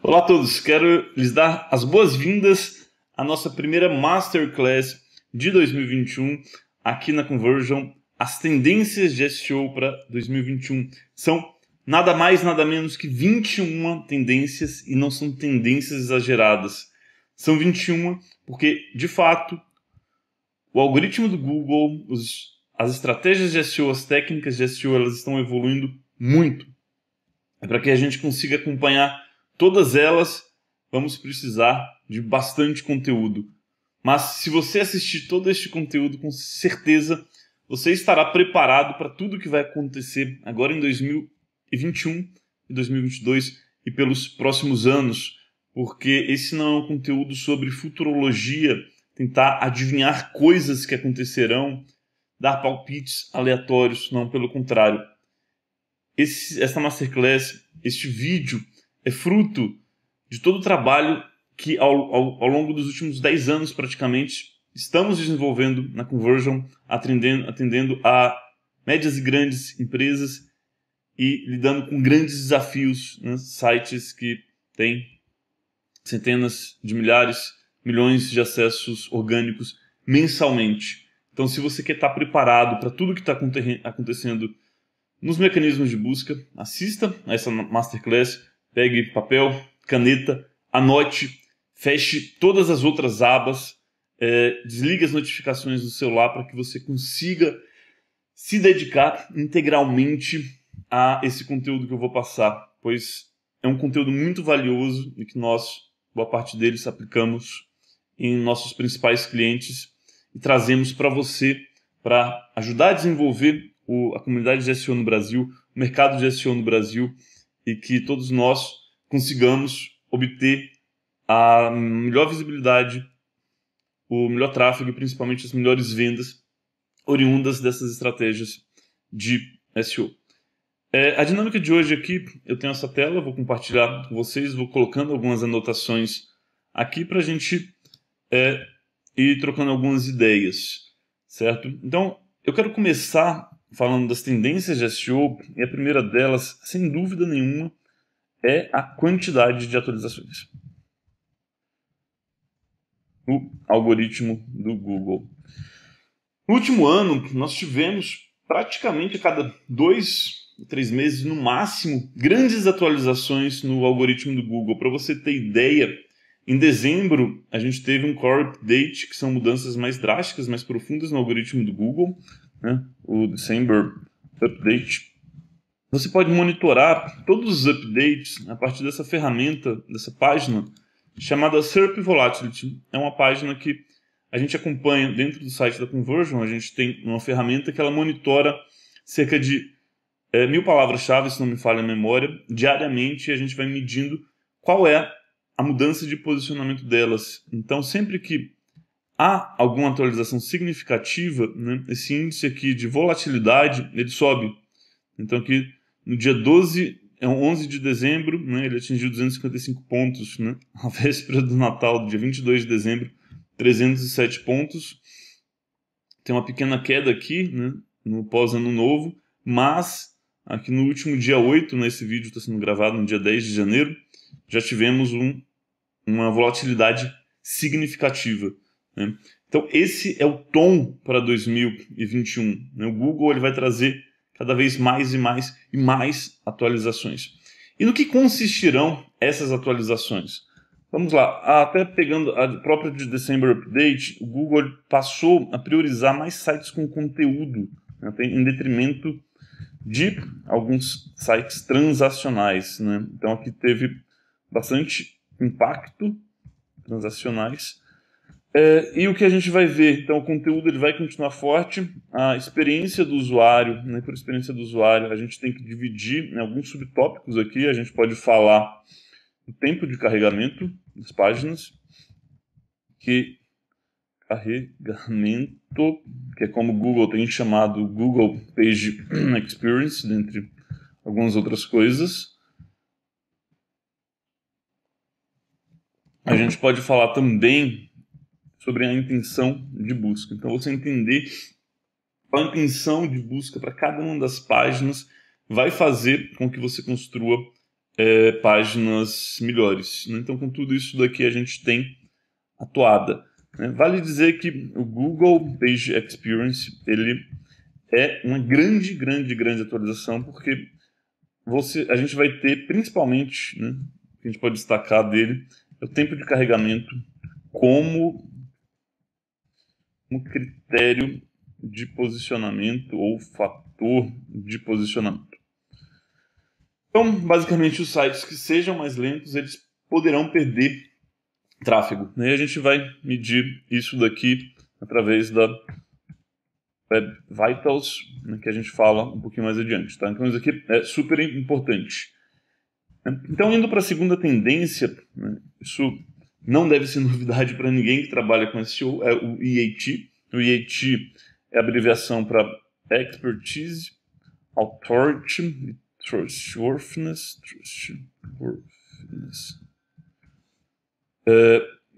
Olá a todos, quero lhes dar as boas-vindas à nossa primeira Masterclass de 2021 aqui na Conversion. As tendências de SEO para 2021 são nada mais, nada menos que 21 tendências e não são tendências exageradas. São 21 porque, de fato, o algoritmo do Google, as estratégias de SEO, as técnicas de SEO, elas estão evoluindo muito. Para que a gente consiga acompanhar todas elas, vamos precisar de bastante conteúdo. Mas se você assistir todo este conteúdo, com certeza você estará preparado para tudo que vai acontecer agora em 2021 e 2022 e pelos próximos anos, porque esse não é um conteúdo sobre futurologia, tentar adivinhar coisas que acontecerão, dar palpites aleatórios, não, pelo contrário. Esta Masterclass, este vídeo, é fruto de todo o trabalho que ao longo dos últimos 10 anos praticamente estamos desenvolvendo na Conversion, atendendo a médias e grandes empresas e lidando com grandes desafios, né? Sites que têm centenas de milhares, milhões de acessos orgânicos mensalmente. Então, se você quer estar preparado para tudo que está acontecendo nos mecanismos de busca, assista a essa Masterclass, pegue papel, caneta, anote, feche todas as outras abas, desligue as notificações do celular para que você consiga se dedicar integralmente a esse conteúdo que eu vou passar, pois é um conteúdo muito valioso e que nós, boa parte deles, aplicamos em nossos principais clientes e trazemos para você para ajudar a desenvolver a comunidade de SEO no Brasil, o mercado de SEO no Brasil, e que todos nós consigamos obter a melhor visibilidade, o melhor tráfego e principalmente as melhores vendas oriundas dessas estratégias de SEO. A dinâmica de hoje aqui, eu tenho essa tela, vou compartilhar com vocês, vou colocando algumas anotações aqui para a gente ir trocando algumas ideias, certo? Então, eu quero começar falando das tendências de SEO, e a primeira delas, sem dúvida nenhuma, é a quantidade de atualizações. O algoritmo do Google. No último ano, nós tivemos praticamente a cada 2 ou 3 meses, no máximo, grandes atualizações no algoritmo do Google. Para você ter ideia, em dezembro, a gente teve um core update, que são mudanças mais drásticas, mais profundas no algoritmo do Google, né? O December Update. Você pode monitorar todos os updates a partir dessa ferramenta, dessa página, chamada SERP Volatility. É uma página que a gente acompanha dentro do site da Conversion. A gente tem uma ferramenta que ela monitora cerca de 1000 palavras-chave, se não me falha a memória, diariamente, e a gente vai medindo qual é a mudança de posicionamento delas. Então, sempre que há alguma atualização significativa, né, esse índice aqui de volatilidade, ele sobe. Então, aqui no dia 11 de dezembro, né, ele atingiu 255 pontos, né, a véspera do Natal, dia 22 de dezembro, 307 pontos. Tem uma pequena queda aqui, né, no pós-ano novo, mas aqui no último dia 8, né, esse vídeo está sendo gravado no dia 10 de janeiro, já tivemos uma volatilidade significativa, né? Então, esse é o tom para 2021. Né? O Google ele vai trazer cada vez mais e mais e mais atualizações. E no que consistirão essas atualizações? Vamos lá, até pegando a própria de December Update, o Google passou a priorizar mais sites com conteúdo, né, em detrimento de alguns sites transacionais, né? Então aqui teve bastante impacto transacionais. E o que a gente vai ver? Então o conteúdo ele vai continuar forte, a experiência do usuário, né? Por experiência do usuário, a gente tem que dividir em alguns subtópicos aqui. A gente pode falar do tempo de carregamento das páginas, que é como o Google tem chamado Google Page Experience, dentre algumas outras coisas. A gente pode falar também sobre a intenção de busca. Então, você entender qual a intenção de busca para cada uma das páginas vai fazer com que você construa páginas melhores, né? Então, com tudo isso daqui, a gente tem atuada, né? Vale dizer que o Google Page Experience ele é uma grande atualização, porque a gente vai ter, principalmente, né, que a gente pode destacar dele, é o tempo de carregamento como um critério de posicionamento ou fator de posicionamento. Então, basicamente, os sites que sejam mais lentos, eles poderão perder tráfego, né? E a gente vai medir isso daqui através da Web Vitals, né, que a gente fala um pouquinho mais adiante, tá? Então, isso aqui é super importante. Então, indo para a segunda tendência, né, isso não deve ser novidade para ninguém que trabalha com SEO, é o EAT. O EAT é a abreviação para Expertise, Authority e Trustworthiness.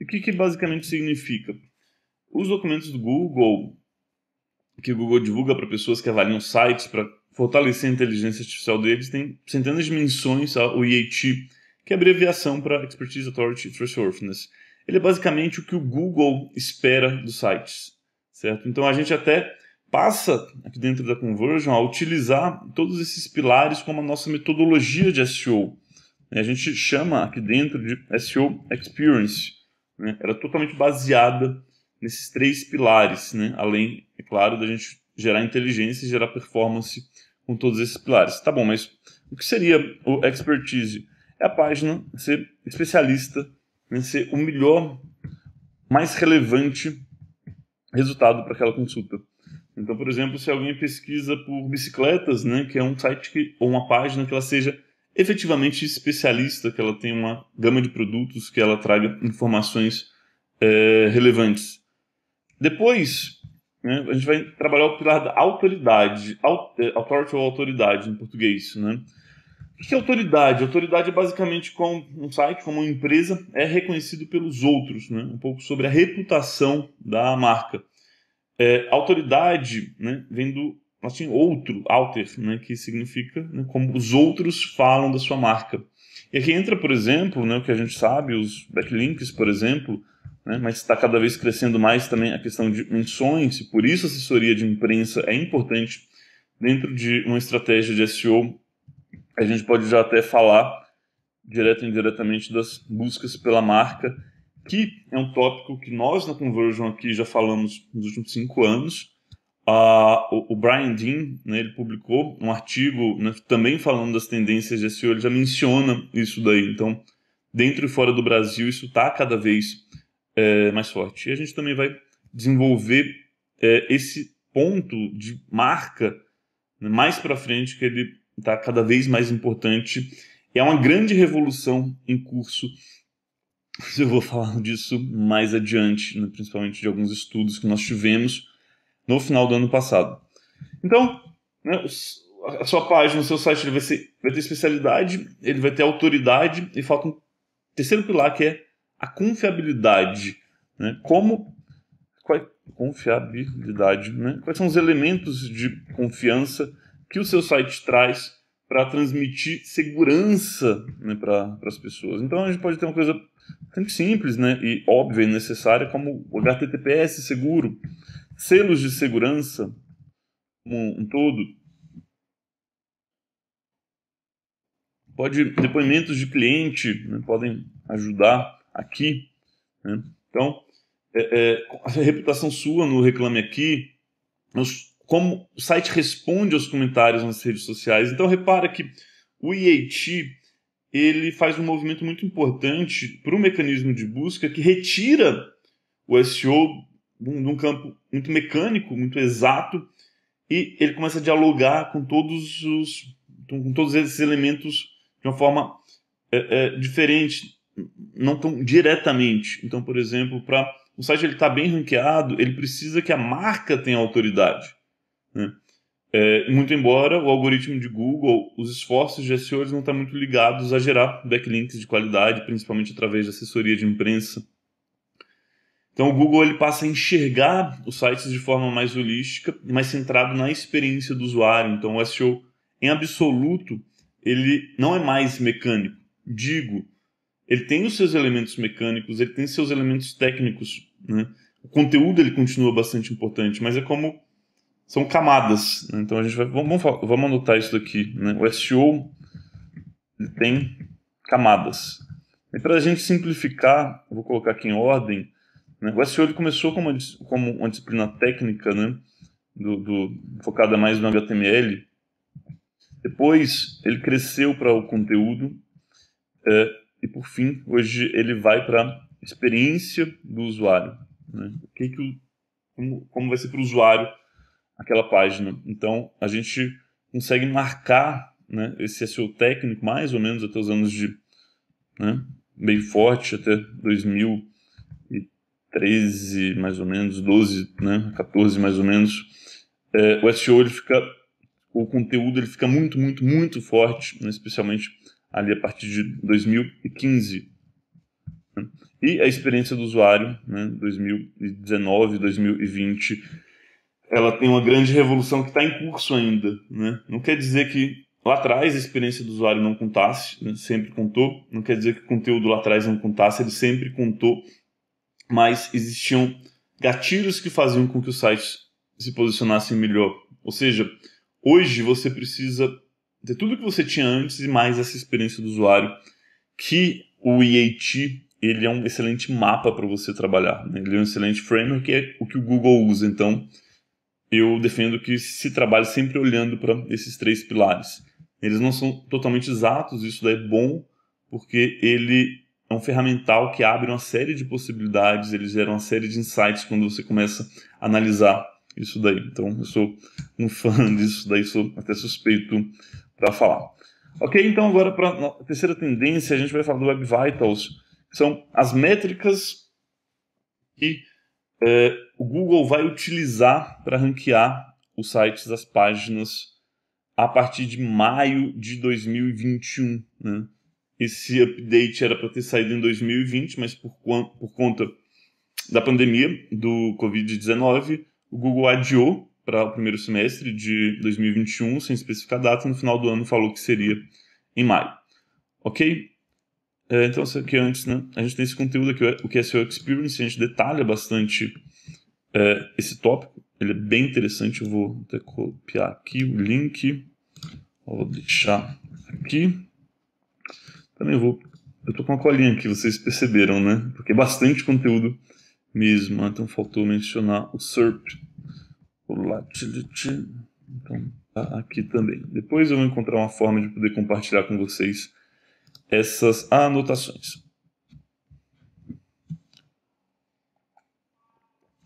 O que basicamente significa? Os documentos do Google, que o Google divulga para pessoas que avaliam sites para fortalecer a inteligência artificial deles, tem centenas de menções ao EAT, que é a abreviação para Expertise, Authority e Trustworthiness. Ele é basicamente o que o Google espera dos sites, certo? Então a gente até passa aqui dentro da Conversion a utilizar todos esses pilares como a nossa metodologia de SEO. A gente chama aqui dentro de SEO Experience, né? Era totalmente baseada nesses 3 pilares, né? Além, é claro, da gente gerar inteligência e gerar performance com todos esses pilares. Tá bom, mas o que seria o Expertise? É a página ser especialista, né? Ser o melhor, mais relevante resultado para aquela consulta. Então, por exemplo, se alguém pesquisa por bicicletas, né, que é um site ou uma página que ela seja efetivamente especialista, que ela tenha uma gama de produtos, que ela traga informações relevantes. Depois, né, a gente vai trabalhar o pilar da autoridade, authority ou autoridade em português, né? O que é autoridade? Autoridade é basicamente como um site, como uma empresa, é reconhecido pelos outros, né? Um pouco sobre a reputação da marca. Autoridade, né, vem do latim outro, alter, né, que significa, né, como os outros falam da sua marca. E aqui entra, por exemplo, né, o que a gente sabe, os backlinks, por exemplo, né, mas está cada vez crescendo mais também a questão de menções, e por isso a assessoria de imprensa é importante dentro de uma estratégia de SEO. A gente pode já até falar direto e indiretamente das buscas pela marca, que é um tópico que nós na Conversion aqui já falamos nos últimos 5 anos. O Brian Dean, né, ele publicou um artigo, né, também falando das tendências de SEO, ele já menciona isso daí. Então, dentro e fora do Brasil, isso está cada vez mais forte. E a gente também vai desenvolver esse ponto de marca, né, mais para frente, que ele está cada vez mais importante. É uma grande revolução em curso. Eu vou falar disso mais adiante, né, principalmente de alguns estudos que nós tivemos no final do ano passado. Então, né, a sua página, o seu site ele vai ter especialidade, ele vai ter autoridade, e falta um terceiro pilar, que é a confiabilidade. Né? Confiabilidade, né? Quais são os elementos de confiança que o seu site traz para transmitir segurança, né, para as pessoas. Então a gente pode ter uma coisa bastante simples, né, e óbvia e necessária, como o HTTPS seguro, selos de segurança como um todo, depoimentos de cliente, né, podem ajudar aqui, né? Então a reputação sua no Reclame Aqui, como o site responde aos comentários nas redes sociais. Então repara que o EAT ele faz um movimento muito importante para o mecanismo de busca que retira o SEO de um campo muito mecânico, muito exato, e ele começa a dialogar com todos esses elementos de uma forma diferente, não tão diretamente. Então, por exemplo, para o site ele está bem ranqueado, ele precisa que a marca tenha autoridade, né? Muito embora o algoritmo de Google, os esforços de SEO eles não estão muito ligados a gerar backlinks de qualidade, principalmente através de assessoria de imprensa. Então o Google ele passa a enxergar os sites de forma mais holística e mais centrado na experiência do usuário. Então o SEO, em absoluto, ele não é mais mecânico. Digo, ele tem os seus elementos mecânicos, ele tem seus elementos técnicos, né? O conteúdo ele continua bastante importante, mas é como são camadas, né? Então a gente vamos anotar isso daqui, né? O SEO ele tem camadas. E para a gente simplificar, eu vou colocar aqui em ordem, né? O SEO ele começou como uma disciplina técnica, né? Focada mais no HTML. Depois ele cresceu para o conteúdo. E por fim, hoje ele vai para a experiência do usuário, né? Como vai ser para o usuário aquela página. Então, a gente consegue marcar, né, esse SEO técnico mais ou menos até os anos de, né, bem forte, até 2013, mais ou menos, 12, né, 14 mais ou menos. O SEO, o conteúdo ele fica muito, muito, muito forte, né, especialmente ali a partir de 2015. Né? E a experiência do usuário, né, 2019, 2020, ela tem uma grande revolução que está em curso ainda. Né? Não quer dizer que lá atrás a experiência do usuário não contasse, né? Sempre contou. Não quer dizer que o conteúdo lá atrás não contasse, ele sempre contou. Mas existiam gatilhos que faziam com que os sites se posicionassem melhor. Ou seja, hoje você precisa ter tudo que você tinha antes e mais essa experiência do usuário, que o EAT ele é um excelente mapa para você trabalhar. Né? Ele é um excelente framework, que é o que o Google usa. Então, eu defendo que se trabalhe sempre olhando para esses 3 pilares. Eles não são totalmente exatos, isso daí é bom, porque ele é um ferramental que abre uma série de possibilidades, ele gera uma série de insights quando você começa a analisar isso daí. Então, eu sou um fã disso daí, sou até suspeito para falar. Ok, então agora para a terceira tendência, a gente vai falar do Web Vitals, que são as métricas que o Google vai utilizar para ranquear os sites, as páginas, a partir de maio de 2021. Né? Esse update era para ter saído em 2020, mas por conta da pandemia do Covid-19, o Google adiou para o primeiro semestre de 2021, sem especificar data, no final do ano falou que seria em maio. Ok? Então, isso aqui antes, né? A gente tem esse conteúdo aqui, o que é SEO Experience, a gente detalha bastante esse tópico, ele é bem interessante. Eu vou até copiar aqui o link, vou deixar aqui. Também eu tô com uma colinha aqui, vocês perceberam, né? Porque é bastante conteúdo mesmo. Então faltou mencionar o SERP, Volatility. Então tá aqui também. Depois eu vou encontrar uma forma de poder compartilhar com vocês essas anotações.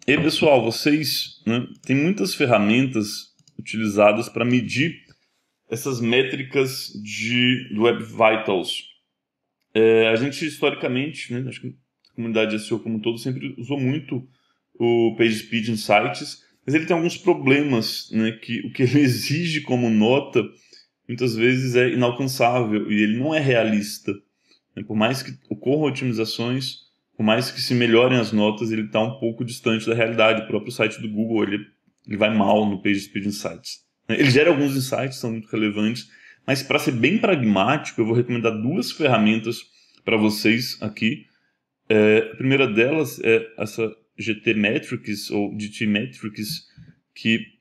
E pessoal, vocês, né, tem muitas ferramentas utilizadas para medir essas métricas do Web Vitals. A gente historicamente, né, acho que a comunidade SEO como um todo sempre usou muito o PageSpeed Insights, mas ele tem alguns problemas, né, que o que ele exige como nota muitas vezes é inalcançável e ele não é realista. Por mais que ocorram otimizações, por mais que se melhorem as notas, ele está um pouco distante da realidade. O próprio site do Google ele vai mal no PageSpeed Insights. Ele gera alguns insights, são muito relevantes, mas para ser bem pragmático, eu vou recomendar 2 ferramentas para vocês aqui. A primeira delas é essa GT Metrics ou GT Metrics, que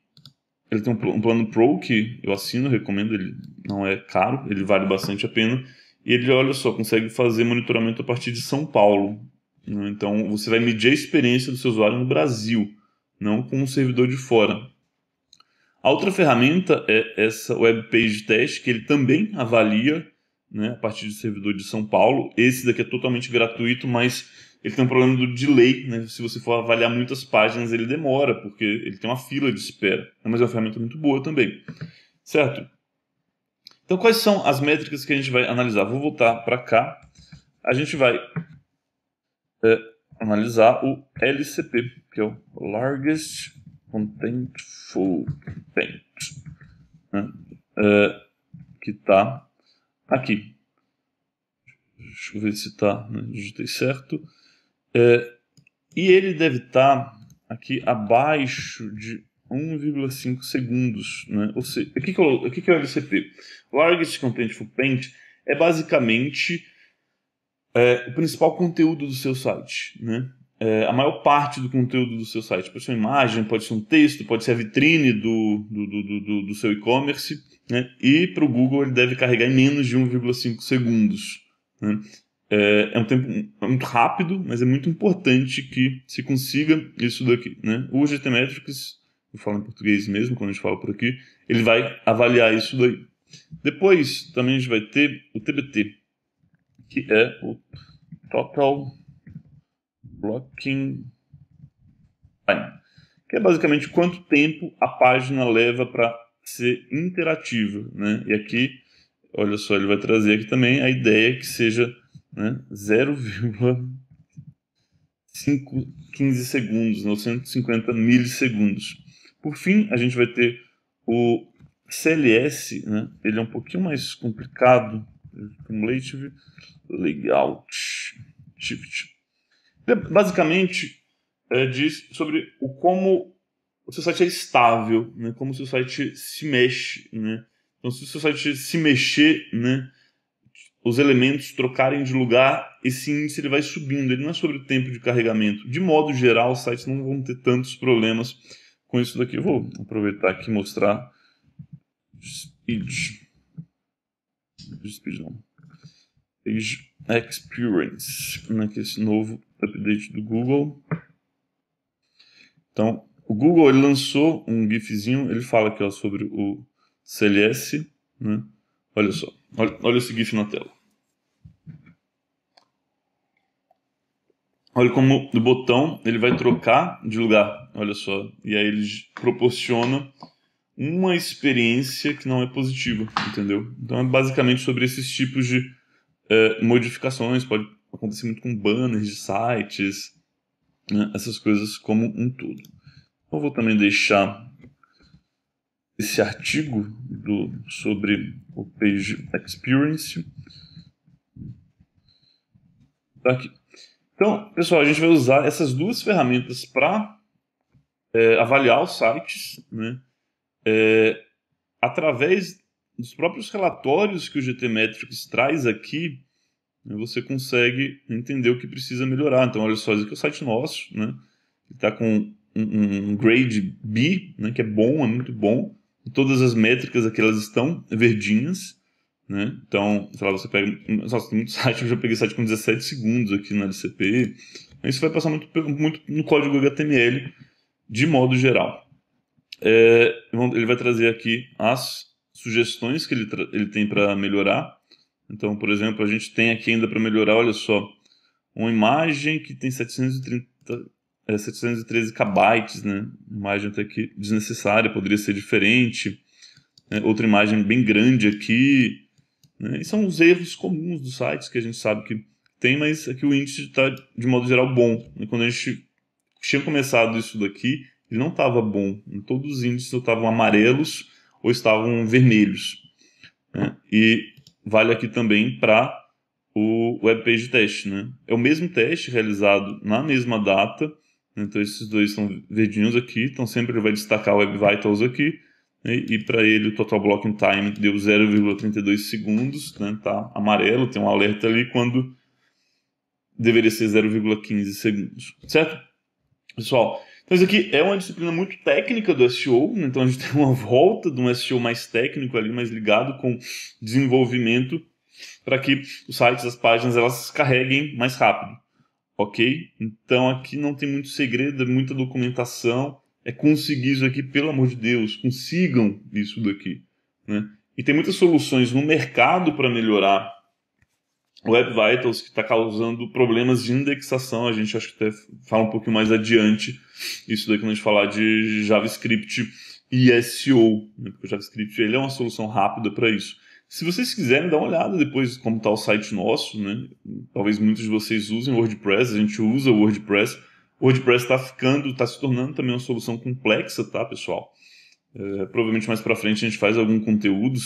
ele tem um plano Pro que eu assino, recomendo, ele não é caro, ele vale bastante a pena. E ele, olha só, consegue fazer monitoramento a partir de São Paulo. Né? Então, você vai medir a experiência do seu usuário no Brasil, não com um servidor de fora. A outra ferramenta é essa Web Page Test, que ele também avalia, né, a partir do servidor de São Paulo. Esse daqui é totalmente gratuito, mas ele tem um problema do delay. Né? Se você for avaliar muitas páginas, ele demora, porque ele tem uma fila de espera. Mas é uma ferramenta muito boa também. Certo? Então, quais são as métricas que a gente vai analisar? Vou voltar para cá. A gente vai analisar o LCP, que é o Largest Contentful Paint, né? Que está aqui. Deixa eu ver se está, né? Digitei certo. E ele deve estar aqui abaixo de 1,5 segundos, né? Ou seja, o que é o LCP? Largest Contentful Paint é basicamente o principal conteúdo do seu site, né? A maior parte do conteúdo do seu site. Pode ser uma imagem, pode ser um texto, pode ser a vitrine do seu e-commerce, né? E para o Google ele deve carregar em menos de 1,5 segundos, né? É um tempo muito rápido, mas é muito importante que se consiga isso daqui, né? O GTmetrix, eu falo em português mesmo, quando a gente fala por aqui, ele vai avaliar isso daí. Depois, também a gente vai ter o TBT, que é o Total Blocking Time, que é basicamente quanto tempo a página leva para ser interativa, né? E aqui, olha só, ele vai trazer aqui também a ideia que seja, né, 0,515 segundos, né, 150 milissegundos. Por fim, a gente vai ter o CLS, né? Ele é um pouquinho mais complicado. Cumulative Layout Shift. Basicamente, diz sobre como o seu site é estável, né? Como o seu site se mexe, né? Então, se o seu site se mexer, né, os elementos trocarem de lugar, esse índice ele vai subindo. Ele não é sobre o tempo de carregamento. De modo geral, os sites não vão ter tantos problemas com isso daqui. Eu vou aproveitar aqui e mostrar Speed não. Page Experience, né, que é esse novo update do Google. Então, o Google ele lançou um GIFzinho, ele fala aqui, ó, sobre o CLS, né? Olha só, olha esse GIF na tela. Olha como o botão ele vai trocar de lugar, olha só, e aí ele proporciona uma experiência que não é positiva, entendeu? Então é basicamente sobre esses tipos de modificações, pode acontecer muito com banners de sites, né? Essas coisas como um todo. Eu vou também deixar esse artigo sobre o Page Experience tá aqui. Então, pessoal, a gente vai usar essas duas ferramentas para avaliar os sites, né? Através dos próprios relatórios que o GTmetrix traz aqui, né, você consegue entender o que precisa melhorar. Então, olha só, esse aqui é o site nosso, né? Ele está com um grade B, né, que é bom, é muito bom. E todas as métricas aqui elas estão verdinhas, né? Então, sei lá, você pega... Nossa, tem muito site, eu já peguei site com 17 segundos aqui no LCP. Isso vai passar muito no código HTML, de modo geral. Ele vai trazer aqui as sugestões que ele tem para melhorar. Então, por exemplo, a gente tem aqui ainda para melhorar, olha só, uma imagem que tem 713 KB, né? Imagem até que desnecessária, poderia ser diferente. Né? Outra imagem bem grande aqui. Né? E são os erros comuns dos sites que a gente sabe que tem, mas aqui o índice está, de modo geral, bom. E quando a gente tinha começado isso daqui, ele não estava bom. Todos os índices estavam amarelos ou estavam vermelhos. Né? E vale aqui também para o Web Page Test, né? É o mesmo teste realizado na mesma data. Então esses dois são verdinhos aqui. Então sempre ele vai destacar o Web Vitals aqui. Né? E para ele o Total Blocking Time deu 0,32 segundos. Né? Tá amarelo, tem um alerta ali quando deveria ser 0,15 segundos. Certo? Pessoal, então isso aqui é uma disciplina muito técnica do SEO, né? Então a gente tem uma volta de um SEO mais técnico ali, mais ligado com desenvolvimento para que os sites, as páginas, elas carreguem mais rápido, ok? Então aqui não tem muito segredo, é muita documentação, é conseguir isso aqui, pelo amor de Deus, consigam isso daqui, né? E tem muitas soluções no mercado para melhorar o Web Vitals, que está causando problemas de indexação. A gente acho que até fala um pouquinho mais adiante isso daí quando a gente falar de JavaScript e SEO, né? Porque o JavaScript ele é uma solução rápida para isso. Se vocês quiserem dar uma olhada depois como está o site nosso, né? Talvez muitos de vocês usem o WordPress, a gente usa o WordPress. O WordPress está se tornando também uma solução complexa, tá, pessoal? Provavelmente mais para frente a gente faz algum conteúdo,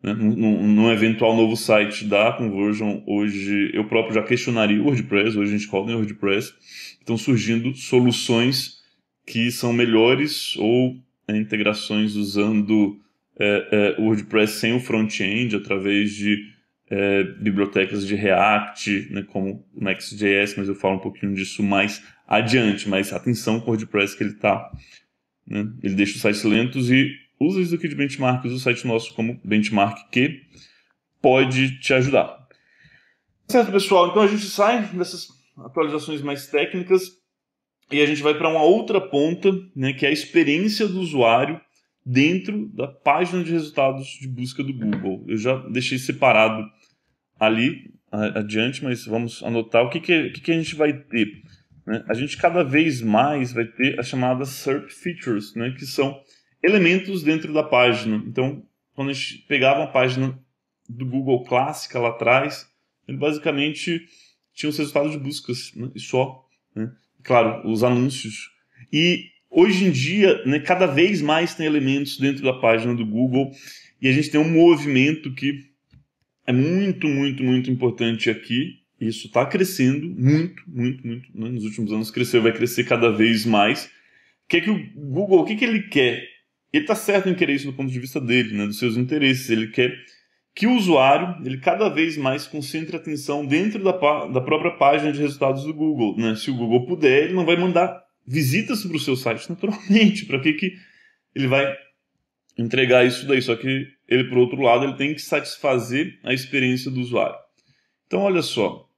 né, num eventual novo site da Conversion. Hoje eu próprio já questionaria o WordPress, hoje a gente roda em WordPress. Estão surgindo soluções que são melhores ou integrações usando o WordPress sem o front-end, através de bibliotecas de React, né, como o Next.js, mas eu falo um pouquinho disso mais adiante. Mas atenção com o WordPress que ele tá, né, ele deixa os sites lentos e usa isso aqui de benchmark, usa o site nosso como benchmark que pode te ajudar. Certo, pessoal? Então a gente sai dessas atualizações mais técnicas e a gente vai para uma outra ponta, né, que é a experiência do usuário dentro da página de resultados de busca do Google. Eu já deixei separado ali adiante, mas vamos anotar o que a gente vai ter, né? A gente cada vez mais vai ter as chamadas SERP Features, né, que são elementos dentro da página. Então, quando a gente pegava uma página do Google clássica lá atrás, ele basicamente tinha os resultados de buscas, né, e só, né? Claro, os anúncios. E hoje em dia, né, cada vez mais tem elementos dentro da página do Google e a gente tem um movimento que é muito, muito, muito importante aqui. Isso está crescendo muito, muito, muito, né? Nos últimos anos cresceu, vai crescer cada vez mais. Que o Google, o que ele quer? Ele está certo em querer isso do ponto de vista dele, né, dos seus interesses. Ele quer que o usuário, ele cada vez mais concentre atenção dentro da própria página de resultados do Google, né? Se o Google puder, ele não vai mandar visitas para o seu site naturalmente. Para que ele vai entregar isso daí? Só que ele, por outro lado, ele tem que satisfazer a experiência do usuário. Então, olha só,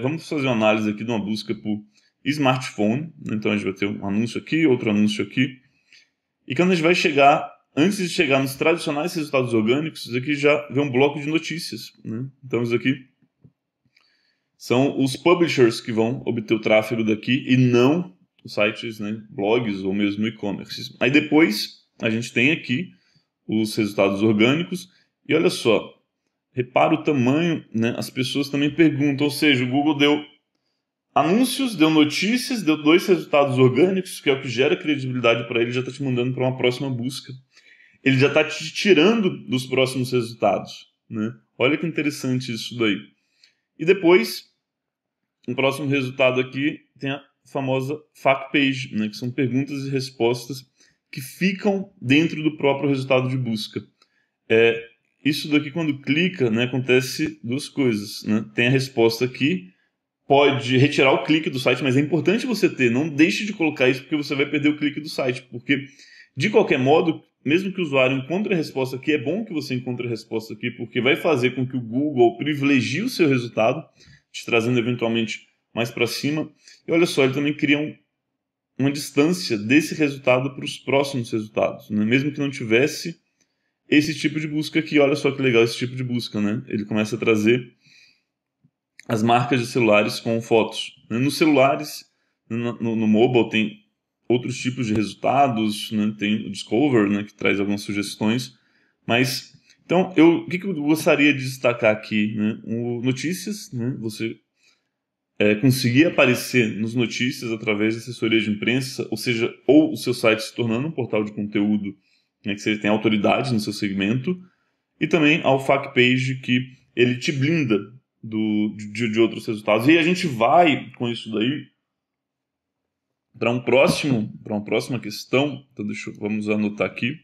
vamos fazer uma análise aqui de uma busca por smartphone. Então, a gente vai ter um anúncio aqui, outro anúncio aqui. E quando a gente vai chegar, antes de chegar nos tradicionais resultados orgânicos, isso aqui já vem um bloco de notícias, né? Então, isso aqui são os publishers que vão obter o tráfego daqui e não os sites, né, blogs ou mesmo e-commerce. Aí depois a gente tem aqui os resultados orgânicos e olha só, repara o tamanho, né? As pessoas também perguntam, ou seja, o Google deu anúncios, deu notícias, deu 2 resultados orgânicos, que é o que gera credibilidade para ele, já está te mandando para uma próxima busca. Ele já está te tirando dos próximos resultados, né? Olha que interessante isso daí. E depois, o próximo resultado aqui tem a famosa FAQ Page, né? Que são perguntas e respostas que ficam dentro do próprio resultado de busca. Isso daqui, quando clica, né, acontece 2 coisas, né? Tem a resposta aqui, pode retirar o clique do site, mas é importante você ter, não deixe de colocar isso porque você vai perder o clique do site, porque de qualquer modo, mesmo que o usuário encontre a resposta aqui, é bom que você encontre a resposta aqui, porque vai fazer com que o Google privilegie o seu resultado, te trazendo eventualmente mais para cima. E olha só, ele também cria uma distância desse resultado para os próximos resultados, né? Mesmo que não tivesse esse tipo de busca aqui, olha só que legal esse tipo de busca, né? Ele começa a trazer as marcas de celulares com fotos. Nos celulares, no mobile, tem outros tipos de resultados, né? Tem o Discover, né, que traz algumas sugestões. Mas, então, o que eu gostaria de destacar aqui? Né? Notícias, né? Você conseguir aparecer nos notícias através de assessoria de imprensa, ou seja, ou o seu site se tornando um portal de conteúdo, né, que você tem autoridade no seu segmento, e também ao FAQ Page, que ele te blinda de outros resultados. E a gente vai, com isso daí, para uma próxima questão. Então, vamos anotar aqui.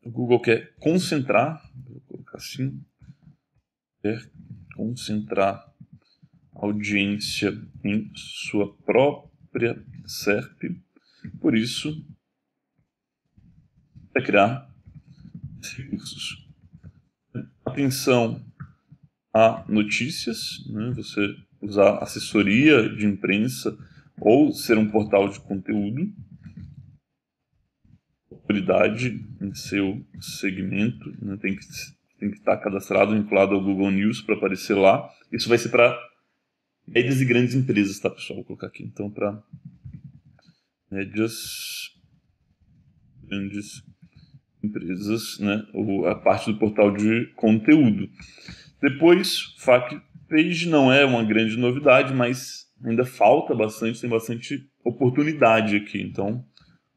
O Google quer concentrar, vou colocar assim, quer concentrar a audiência em sua própria SERP. Por isso, vai criar recursos. Atenção a notícias, né? Você usar assessoria de imprensa ou ser um portal de conteúdo, autoridade em seu segmento, né? Tem que estar cadastrado, vinculado ao Google News para aparecer lá. Isso vai ser para médias e grandes empresas, tá, pessoal? Vou colocar aqui então para médias, grandes empresas, né? A parte do portal de conteúdo. Depois, FAQ Page não é uma grande novidade, mas ainda falta bastante, tem bastante oportunidade aqui. Então,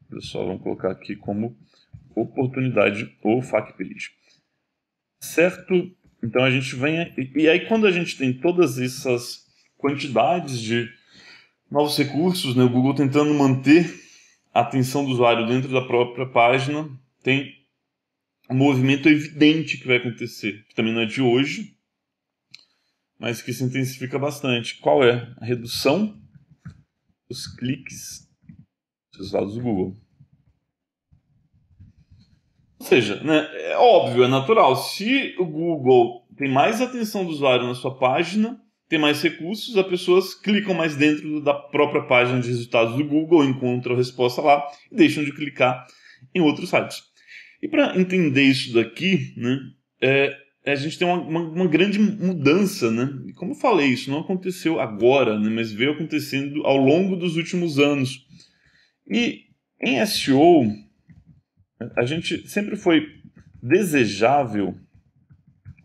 pessoal, vamos colocar aqui como oportunidade o FAQ Page. Certo? Então a gente vem... E aí quando a gente tem todas essas quantidades de novos recursos, né? O Google tentando manter a atenção do usuário dentro da própria página. Tem um movimento evidente que vai acontecer, que também não é de hoje, mas que se intensifica bastante. Qual é? A redução dos cliques dos dados do Google. Ou seja, né, é óbvio, é natural. Se o Google tem mais atenção do usuário na sua página, tem mais recursos, as pessoas clicam mais dentro da própria página de resultados do Google, encontram a resposta lá e deixam de clicar em outros sites. E para entender isso daqui, né, a gente tem uma grande mudança, né? E como eu falei, isso não aconteceu agora, né, mas veio acontecendo ao longo dos últimos anos. E em SEO, a gente sempre foi desejável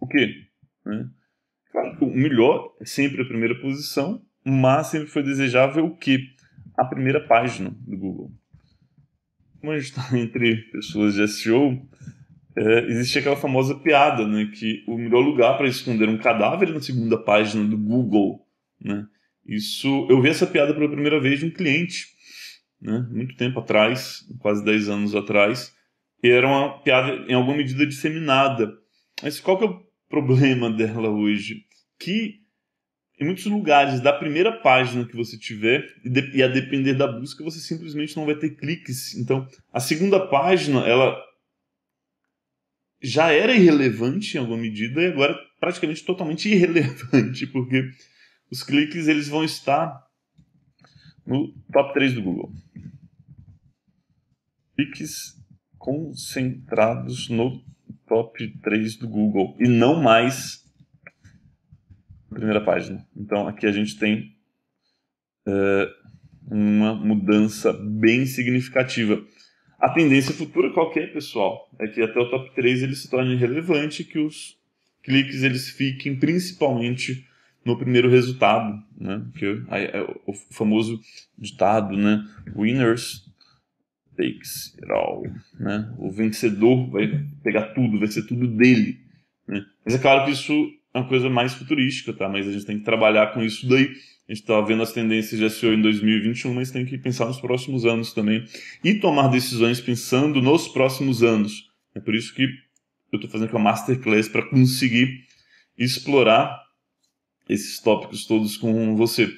o quê? Né? Claro que o melhor é sempre a primeira posição, mas sempre foi desejável o quê? A primeira página do Google. Como a gente está entre pessoas de SEO, existe aquela famosa piada, né, que o melhor lugar para esconder um cadáver é na segunda página do Google, né? Isso, eu vi essa piada pela primeira vez de um cliente, né, muito tempo atrás, quase 10 anos atrás, e era uma piada em alguma medida disseminada. Mas qual que é o problema dela hoje? Que em muitos lugares da primeira página que você tiver, e a depender da busca, você simplesmente não vai ter cliques. Então, a segunda página, ela já era irrelevante em alguma medida e agora praticamente totalmente irrelevante, porque os cliques eles vão estar no top 3 do Google. Cliques concentrados no top 3 do Google e não mais na primeira página. Então aqui a gente tem uma mudança bem significativa. A tendência futura qual que é, pessoal? É que até o top 3 ele se torne relevante, que os cliques eles fiquem principalmente no primeiro resultado, né? Que é o famoso ditado, né? Winners takes it all, né? O vencedor vai pegar tudo, vai ser tudo dele, né? Mas é claro que isso é uma coisa mais futurística, tá? Mas a gente tem que trabalhar com isso daí. A gente está vendo as tendências de SEO em 2021, mas tem que pensar nos próximos anos também e tomar decisões pensando nos próximos anos. É por isso que eu estou fazendo aqui uma masterclass para conseguir explorar esses tópicos todos com você.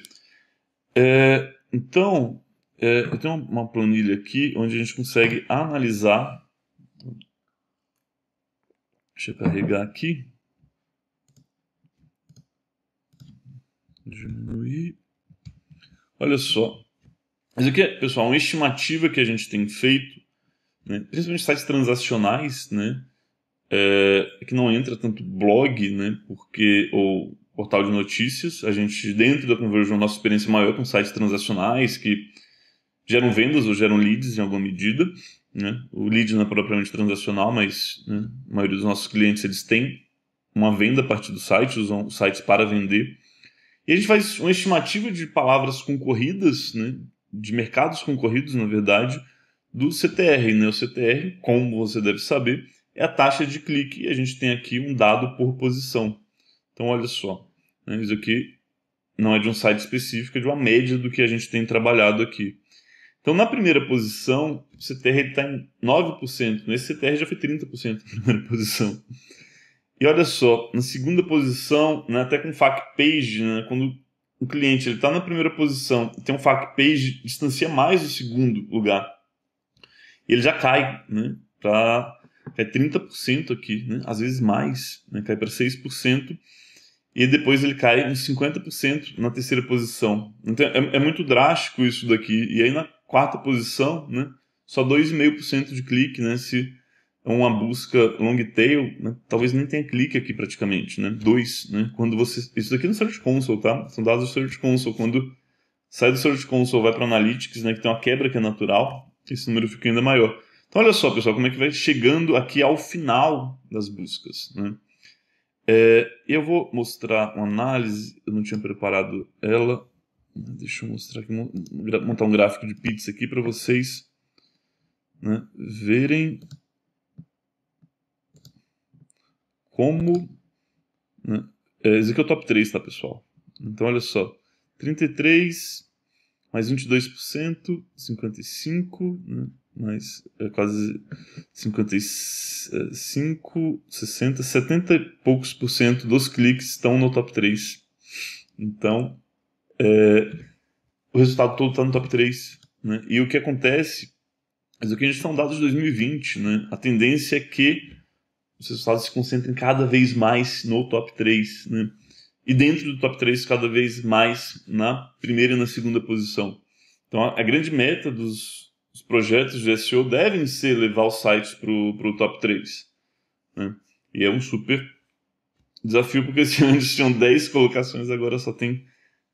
Então, eu tenho uma planilha aqui onde a gente consegue analisar. Deixa eu carregar aqui. Diminuir. Olha só. Isso aqui é, pessoal, uma estimativa que a gente tem feito, né, principalmente sites transacionais, né, que não entra tanto blog, né, ou portal de notícias. A gente, dentro da Conversion, nossa experiência maior com sites transacionais que geram vendas ou geram leads em alguma medida, né? O lead não é propriamente transacional, mas, né, a maioria dos nossos clientes eles têm uma venda a partir do site, usam os sites para vender. E a gente faz uma estimativa de palavras concorridas, né, de mercados concorridos, na verdade, do CTR. Né? O CTR, como você deve saber, é a taxa de clique e a gente tem aqui um dado por posição. Então, olha só, né, isso aqui não é de um site específico, é de uma média do que a gente tem trabalhado aqui. Então, na primeira posição, o CTR está em 9%. Nesse CTR já foi 30% na primeira posição. E olha só, na segunda posição, né, até com FAQ page, né, quando o cliente está na primeira posição e tem um FAQ page, distancia mais do segundo lugar. E ele já cai, né, para 30% aqui, né, às vezes mais, né, cai para 6%. E depois ele cai uns 50% na terceira posição. Então é muito drástico isso daqui. E aí na quarta posição, né, só 2,5% de clique, né, se é uma busca long tail, né, talvez nem tenha clique aqui praticamente, né, 2, né, quando você... Isso daqui no Search Console, tá? São dados do Search Console. Quando sai do Search Console vai para Analytics, né, que tem uma quebra que é natural, esse número fica ainda maior. Então olha só, pessoal, como é que vai chegando aqui ao final das buscas, né? Eu vou mostrar uma análise, eu não tinha preparado ela. Deixa eu mostrar aqui, montar um gráfico de pizza aqui para vocês, né, verem como, né, esse aqui é o top 3, tá, pessoal? Então, olha só, 33, mais 22%, 55%, né? Mais quase 55, 60, 70 e poucos por cento dos cliques estão no top 3. Então, o resultado todo está no top 3. Né? E o que acontece, isso aqui a gente são dados de 2020, né? A tendência é que os resultados se concentrem cada vez mais no top 3, né? E dentro do top 3, cada vez mais na primeira e na segunda posição. Então, a grande meta dos projetos de SEO devem ser levar os sites para o top 3. Né? E é um super desafio, porque se antes tinham 10 colocações, agora só tem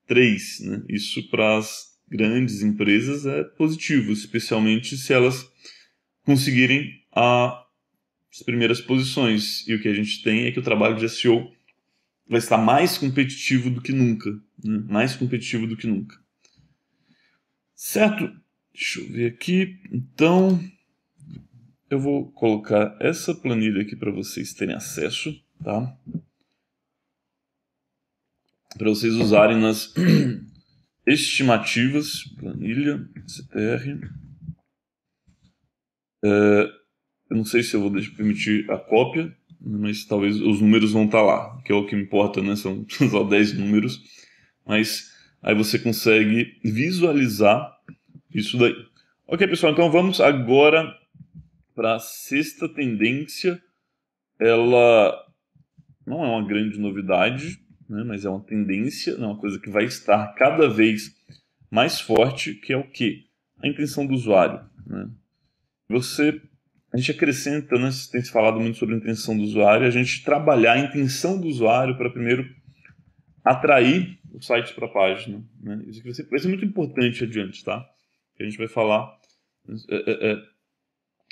3. Né? Isso para as grandes empresas é positivo, especialmente se elas conseguirem as primeiras posições. E o que a gente tem é que o trabalho de SEO vai estar mais competitivo do que nunca. Né? Mais competitivo do que nunca. Certo? Deixa eu ver aqui. Então, eu vou colocar essa planilha aqui para vocês terem acesso, tá? Para vocês usarem nas estimativas. Planilha, CTR. Eu não sei se eu vou permitir a cópia, mas talvez os números vão estar lá, que é o que me importa, né? São só 10 números. Mas aí você consegue visualizar isso daí. Ok, pessoal, então vamos agora para a sexta tendência. Ela não é uma grande novidade, né, mas é uma tendência, é uma coisa que vai estar cada vez mais forte, que é o quê? A intenção do usuário. Né? A gente acrescenta, né, tem se falado muito sobre a intenção do usuário, a gente trabalhar a intenção do usuário para primeiro atrair o site para a página. Né? Isso aqui vai ser muito importante adiante, tá? A gente vai falar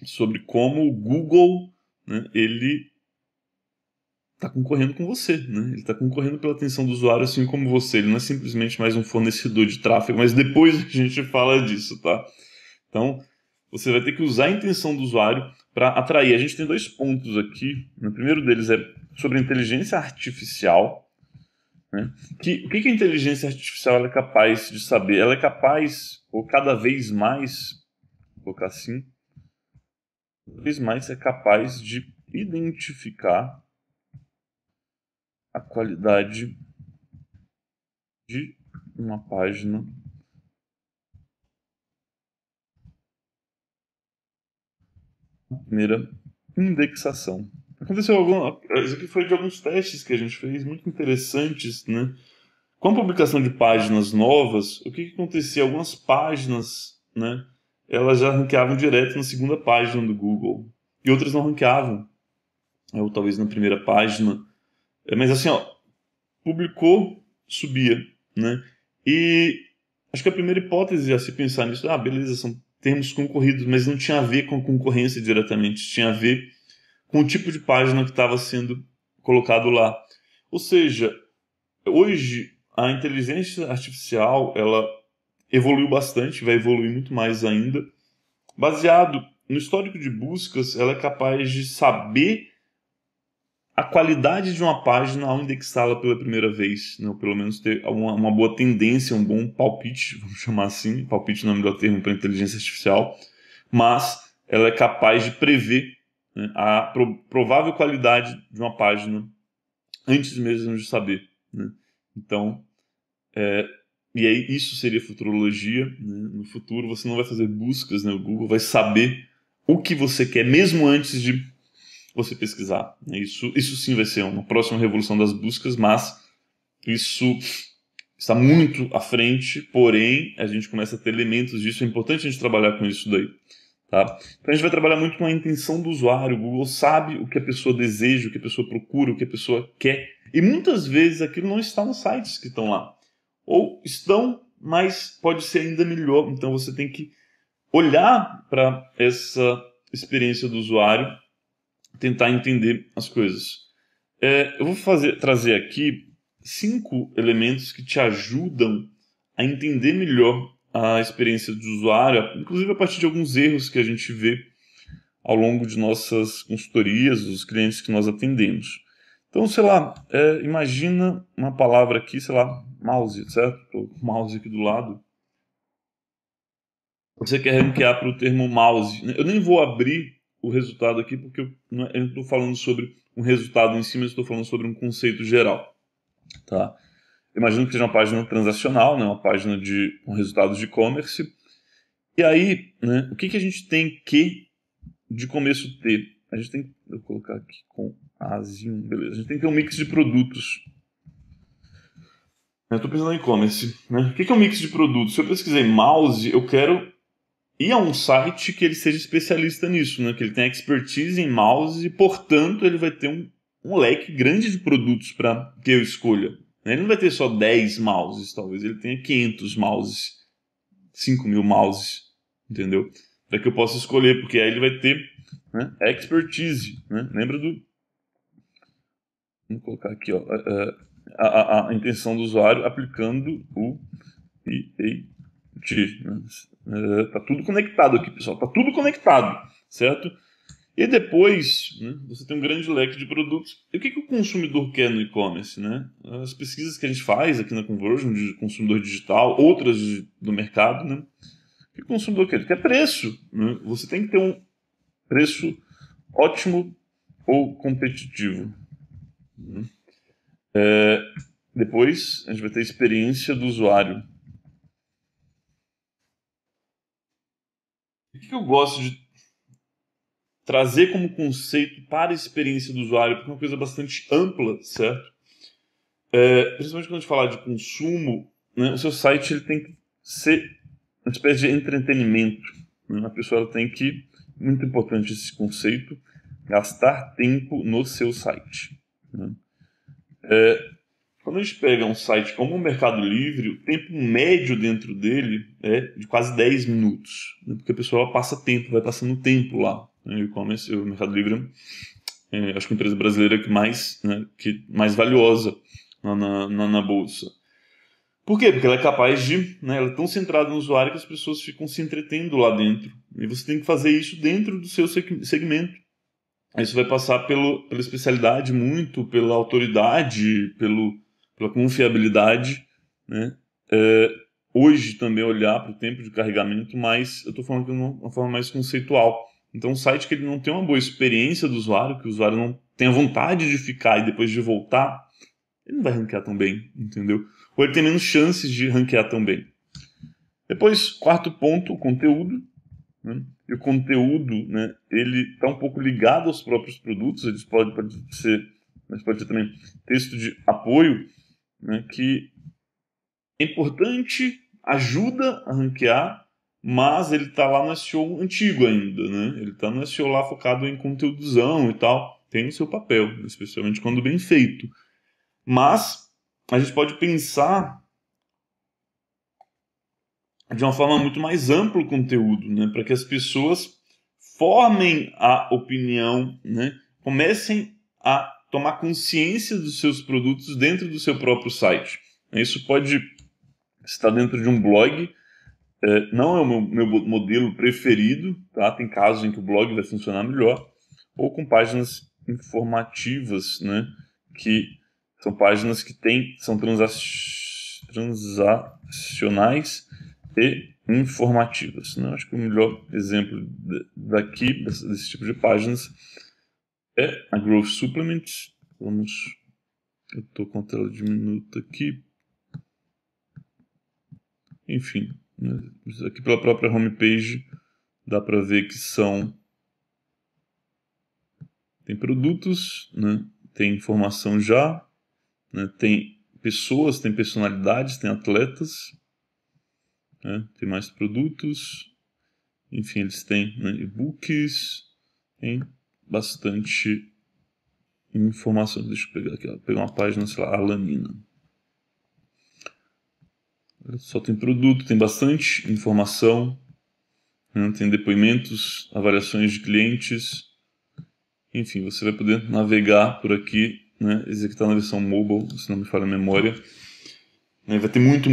sobre como o Google, né, ele está concorrendo com você, né? Ele está concorrendo pela atenção do usuário, assim como você. Ele não é simplesmente mais um fornecedor de tráfego, mas depois a gente fala disso, tá? Então, você vai ter que usar a intenção do usuário para atrair. A gente tem 2 pontos aqui. O primeiro deles é sobre a inteligência artificial. Né? O que a inteligência artificial é capaz de saber? Ela é capaz, ou cada vez mais, vou colocar assim, cada vez mais é capaz de identificar a qualidade de uma página na primeira indexação. Isso aqui foi de alguns testes que a gente fez, muito interessantes, né? Com a publicação de páginas novas, o que acontecia? Algumas páginas, né, elas já ranqueavam direto na segunda página do Google, e outras não ranqueavam, ou talvez na primeira página. Mas assim, ó, publicou, subia, né? E acho que a primeira hipótese a se pensar nisso, beleza, são termos concorridos, mas não tinha a ver com a concorrência diretamente, tinha a ver com o tipo de página que estava sendo colocado lá. Ou seja, hoje a inteligência artificial, ela evoluiu bastante, vai evoluir muito mais ainda. Baseado no histórico de buscas, ela é capaz de saber a qualidade de uma página ao indexá-la pela primeira vez, né? Ou pelo menos ter uma boa tendência, um bom palpite, vamos chamar assim, palpite não é o melhor termo para inteligência artificial, mas ela é capaz de prever, né, a provável qualidade de uma página antes mesmo de saber. Né? Então, e aí isso seria futurologia. Né? No futuro você não vai fazer buscas, né? O Google vai saber o que você quer mesmo antes de você pesquisar. Isso sim vai ser uma próxima revolução das buscas, mas isso está muito à frente, porém a gente começa a ter elementos disso, é importante a gente trabalhar com isso daí. Tá? Então a gente vai trabalhar muito com a intenção do usuário. O Google sabe o que a pessoa deseja, o que a pessoa procura, o que a pessoa quer, e muitas vezes aquilo não está nos sites que estão lá. Ou estão, mas pode ser ainda melhor. Então você tem que olhar para essa experiência do usuário, tentar entender as coisas. Eu vou trazer aqui 5 elementos que te ajudam a entender melhor a experiência do usuário, inclusive a partir de alguns erros que a gente vê ao longo de nossas consultorias, os clientes que nós atendemos. Então, sei lá, imagina uma palavra aqui, sei lá, mouse, certo? Estou com o mouse aqui do lado. você quer ranquear para o termo mouse. Eu nem vou abrir o resultado aqui, porque eu não estou falando sobre um resultado em si, mas estou falando sobre um conceito geral. Tá? Imagino que seja uma página transacional, né? Uma página com resultados de e-commerce. E aí, né, o que a gente tem que, de começo, ter? A gente tem, vou colocar aqui com azinho, beleza. A gente tem que ter um mix de produtos. Eu estou pensando em e-commerce. Né? O que é um mix de produtos? Se eu pesquisei mouse, eu quero ir a um site que ele seja especialista nisso, né? Que ele tenha expertise em mouse e, portanto, ele vai ter um leque grande de produtos para que eu escolha. Ele não vai ter só 10 mouses, talvez ele tenha 500 mouses, 5.000 mouses, entendeu? Para que eu possa escolher, porque aí ele vai ter, né, expertise. Né? Lembra do... Vamos colocar aqui, ó, a intenção do usuário aplicando o IAT. Né? Tá tudo conectado aqui, pessoal. Tá tudo conectado, certo? E depois, né, você tem um grande leque de produtos. E o que o consumidor quer no e-commerce? Né? As pesquisas que a gente faz aqui na Conversion, de consumidor digital, outras do mercado, né? O que o consumidor quer? Ele quer preço. Né? Você tem que ter um preço ótimo ou competitivo. Depois, a gente vai ter a experiência do usuário. O que eu gosto de trazer como conceito para a experiência do usuário, porque é uma coisa bastante ampla, certo? Principalmente quando a gente falar de consumo, né, o seu site ele tem que ser uma espécie de entretenimento. Né? A pessoa ela tem que, muito importante esse conceito, gastar tempo no seu site. Né? Quando a gente pega um site como o Mercado Livre, o tempo médio dentro dele é de quase 10 minutos, né? Porque a pessoa passa tempo, vai passando tempo lá. Né? O Mercado Livre acho que a empresa brasileira que mais valiosa na bolsa. Por quê? Porque ela é capaz de... Né, ela é tão centrada no usuário que as pessoas ficam se entretendo lá dentro. E você tem que fazer isso dentro do seu segmento. Isso vai passar pela especialidade muito, pela autoridade, pela confiabilidade. Né? Hoje também olhar para o tempo de carregamento, mas eu estou falando de uma forma mais conceitual. Então, um site que ele não tem uma boa experiência do usuário, que o usuário não tenha vontade de ficar e depois de voltar, ele não vai ranquear tão bem, entendeu? Ou ele tem menos chances de ranquear tão bem. Depois, quarto ponto, o conteúdo. Né? E o conteúdo, né, ele está um pouco ligado aos próprios produtos, eles pode ser, mas pode ser também texto de apoio, né, que é importante, ajuda a ranquear, mas ele está lá no SEO antigo ainda, né? Ele está no SEO lá focado em conteúdozão e tal, tem o seu papel, especialmente quando bem feito. Mas a gente pode pensar de uma forma muito mais ampla o conteúdo, né? Para que as pessoas formem a opinião, né? Comecem a tomar consciência dos seus produtos dentro do seu próprio site. Isso pode estar dentro de um blog, não é o meu modelo preferido, tá? Tem casos em que o blog vai funcionar melhor, ou com páginas informativas, né? Que são páginas que são transacionais e informativas. Né? Acho que o melhor exemplo desse tipo de páginas é a Growth Supplement. Eu estou com a tela diminuta aqui. Enfim, né? Aqui pela própria homepage dá para ver que tem produtos, né? Tem informação já, né? Tem pessoas, tem personalidades, tem atletas, né? Tem mais produtos, enfim, eles têm, né, e-books, tem bastante informação. Deixa eu pegar aqui, ó, pegar uma página, sei lá, Alanina. Só tem produto, tem bastante informação, né? Tem depoimentos, avaliações de clientes, enfim, você vai poder navegar por aqui, né? Esse aqui está na versão mobile, se não me falha a memória. Vai ter muito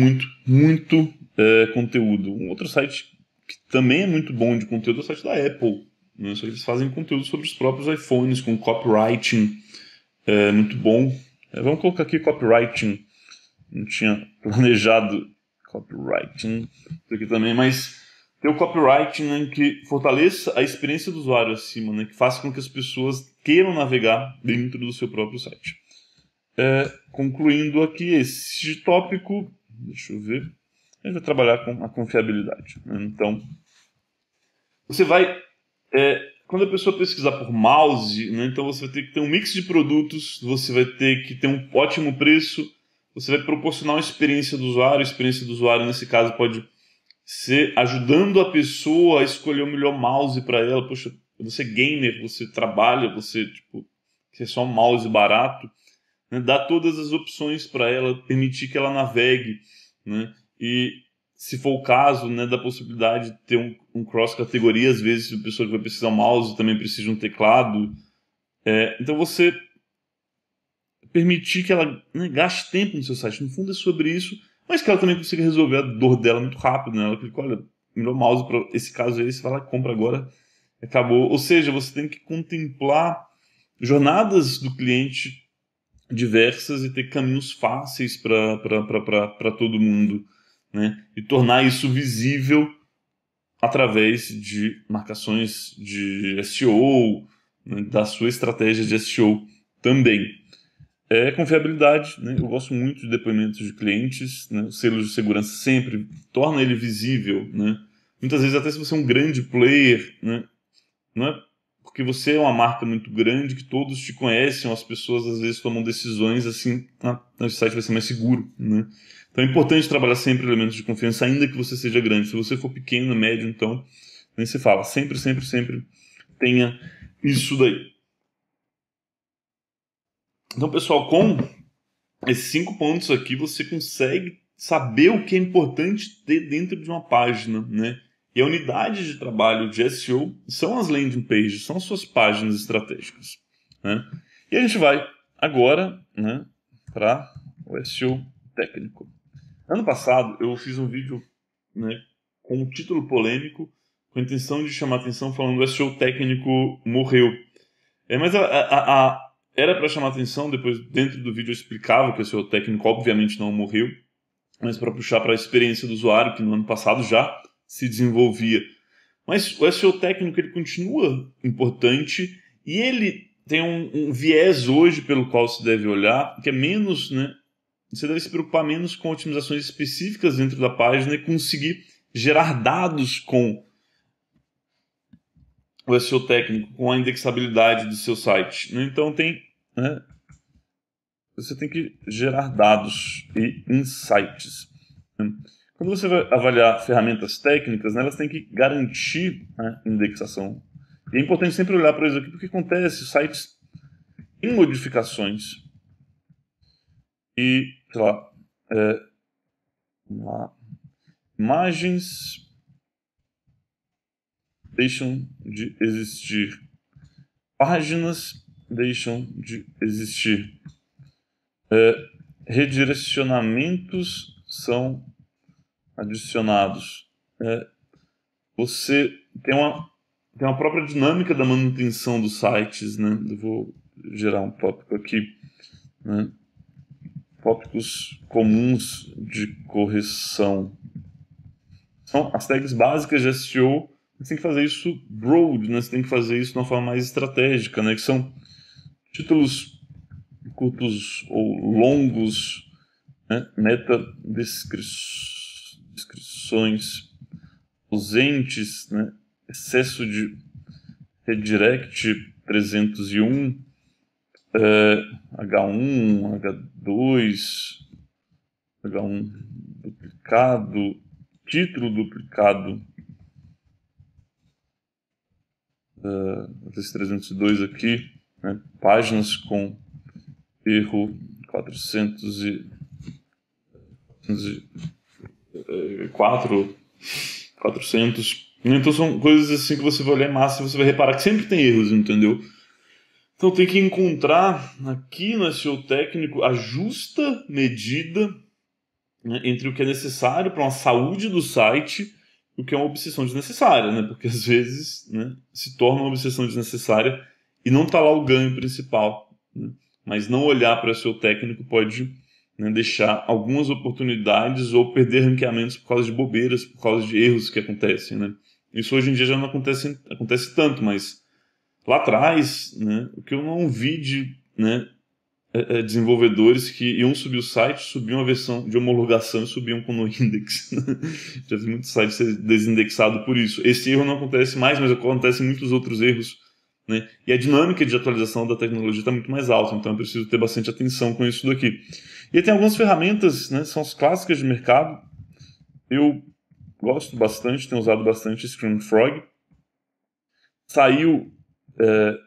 conteúdo. Um outro site que também é muito bom de conteúdo é o site da Apple. Né? Só que eles fazem conteúdo sobre os próprios iPhones, com copywriting muito bom. Vamos colocar aqui copywriting. Não tinha planejado copywriting aqui também, mas ter o copywriting, né, que fortaleça a experiência do usuário acima, né, que faça com que as pessoas queiram navegar dentro do seu próprio site. Concluindo aqui esse tópico, deixa eu ver, a gente vai trabalhar com a confiabilidade, né? Então, você vai, quando a pessoa pesquisar por mouse, né, então você vai ter que ter um mix de produtos, você vai ter que ter um ótimo preço, você vai proporcionar uma experiência do usuário. A experiência do usuário, nesse caso, pode ser ajudando a pessoa a escolher o melhor mouse para ela. Poxa, você é gamer, você trabalha, você quer só um mouse barato, né? Dá todas as opções para ela, permitir que ela navegue, né? E, se for o caso, né, da possibilidade de ter um cross-categoria. Às vezes, a pessoa que vai precisar de um mouse também precisa de um teclado. Então, você permitir que ela, né, gaste tempo no seu site. No fundo, é sobre isso, mas que ela também consiga resolver a dor dela muito rápido, né? Ela clica, olha, melhor mouse para esse caso aí, você vai lá, compra agora, acabou. Ou seja, você tem que contemplar jornadas do cliente diversas e ter caminhos fáceis para todo mundo, né? E tornar isso visível através de marcações de SEO, né, da sua estratégia de SEO também. Confiabilidade, né? Eu gosto muito de depoimentos de clientes, né? O selo de segurança sempre torna ele visível, né? Muitas vezes, até se você é um grande player, né, não é porque você é uma marca muito grande que todos te conhecem, as pessoas às vezes tomam decisões assim, o site vai ser mais seguro, né? Então é importante trabalhar sempre elementos de confiança, ainda que você seja grande. Se você for pequeno, médio, então, nem se fala. Sempre, sempre, sempre tenha isso daí. Então, pessoal, com esses 5 pontos aqui, você consegue saber o que é importante ter dentro de uma página, né? E a unidade de trabalho de SEO são as landing pages, são as suas páginas estratégicas, né? E a gente vai agora, né, para o SEO técnico. Ano passado, eu fiz um vídeo, né, com um título polêmico, com a intenção de chamar a atenção, falando que o SEO técnico morreu. Mas era para chamar atenção. Depois, dentro do vídeo, eu explicava que o SEO técnico obviamente não morreu, mas para puxar para a experiência do usuário, que no ano passado já se desenvolvia. Mas o SEO técnico, ele continua importante, e ele tem um viés hoje pelo qual se deve olhar, que é menos, né? Você deve se preocupar menos com otimizações específicas dentro da página e conseguir gerar dados com o SEO técnico, com a indexabilidade do seu site. Então né, você tem que gerar dados e insights. Quando você vai avaliar ferramentas técnicas, né, elas têm que garantir a indexação. E é importante sempre olhar para isso aqui, porque acontece, sites têm modificações e, sei lá, imagens deixam de existir, páginas deixam de existir, redirecionamentos são adicionados. Você tem uma própria dinâmica da manutenção dos sites, né? Eu vou gerar um tópico aqui, né? Tópicos comuns de correção. São as tags básicas de SEO. Você tem que fazer isso broad, né? Você tem que fazer isso de uma forma mais estratégica, né? Que são títulos curtos ou longos, né? Descrições ausentes, né? Excesso de redirect 301, H1, H2, H1 duplicado, título duplicado, esse 302 aqui, né? Páginas com erro 404. Então são coisas assim que você vai olhar em massa e você vai reparar que sempre tem erros, entendeu? Então tem que encontrar aqui no SEO técnico a justa medida, né, entre o que é necessário para uma saúde do site e o que é uma obsessão desnecessária, né? Porque às vezes, né, se torna uma obsessão desnecessária e não está lá o ganho principal, né? Mas não olhar para o SEO técnico pode né, deixar algumas oportunidades ou perder ranqueamentos por causa de bobeiras, por causa de erros que acontecem, né? Isso hoje em dia já não acontece tanto, mas lá atrás, né, o que eu não vi de, né, desenvolvedores que iam subir o site, subiam a versão de homologação e subiam com noindex. Já vi muitos sites ser desindexado por isso. Esse erro não acontece mais, mas acontecem muitos outros erros, né? E a dinâmica de atualização da tecnologia está muito mais alta, então eu preciso ter bastante atenção com isso daqui. E aí tem algumas ferramentas, né, são as clássicas de mercado. Eu gosto bastante, tenho usado bastante ScreamFrog.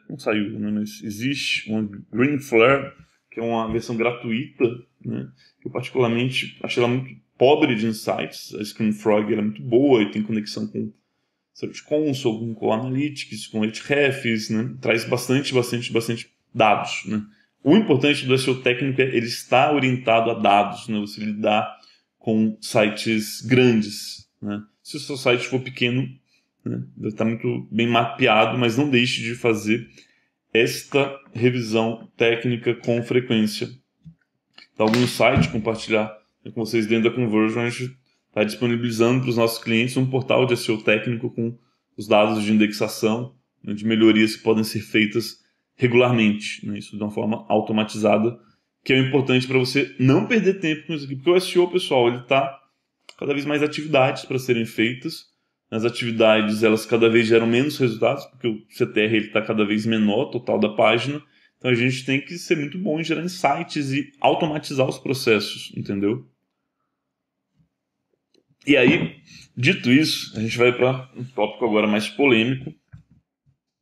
Não saiu, né, mas existe uma Greenflare, que é uma versão gratuita, né, que eu particularmente achei ela muito pobre de insights. A ScreamFrog é muito boa e tem conexão com Search Console, com Analytics, com Ahrefs, né, traz bastante dados, né. O importante do SEO técnico é ele estar orientado a dados, né, você lidar com sites grandes, né. Se o seu site for pequeno, né, deve estar muito bem mapeado, mas não deixe de fazer esta revisão técnica com frequência. Tá algum site, compartilhar com vocês dentro da Conversion, a gente está disponibilizando para os nossos clientes um portal de SEO técnico com os dados de indexação, né, de melhorias que podem ser feitas regularmente, né, isso de uma forma automatizada, que é importante para você não perder tempo com isso aqui, porque o SEO, pessoal, ele está cada vez mais atividades para serem feitas. As atividades, elas cada vez geram menos resultados, porque o CTR está cada vez menor, total da página. Então a gente tem que ser muito bom em gerar insights e automatizar os processos, entendeu? E aí, dito isso, a gente vai para um tópico agora mais polêmico.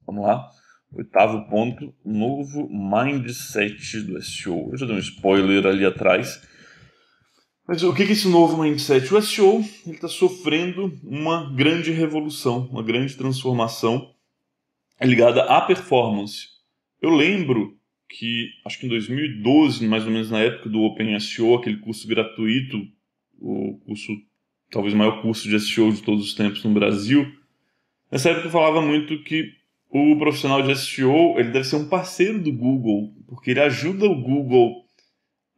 Vamos lá. 8º ponto, novo mindset do SEO. Eu já dei um spoiler ali atrás. Mas o que é esse novo mindset? O SEO está sofrendo uma grande revolução, uma grande transformação ligada à performance. Eu lembro que, acho que em 2012, mais ou menos na época do Open SEO, aquele curso gratuito, o curso, talvez o maior curso de SEO de todos os tempos no Brasil, nessa época eu falava muito que o profissional de SEO ele deve ser um parceiro do Google, porque ele ajuda o Google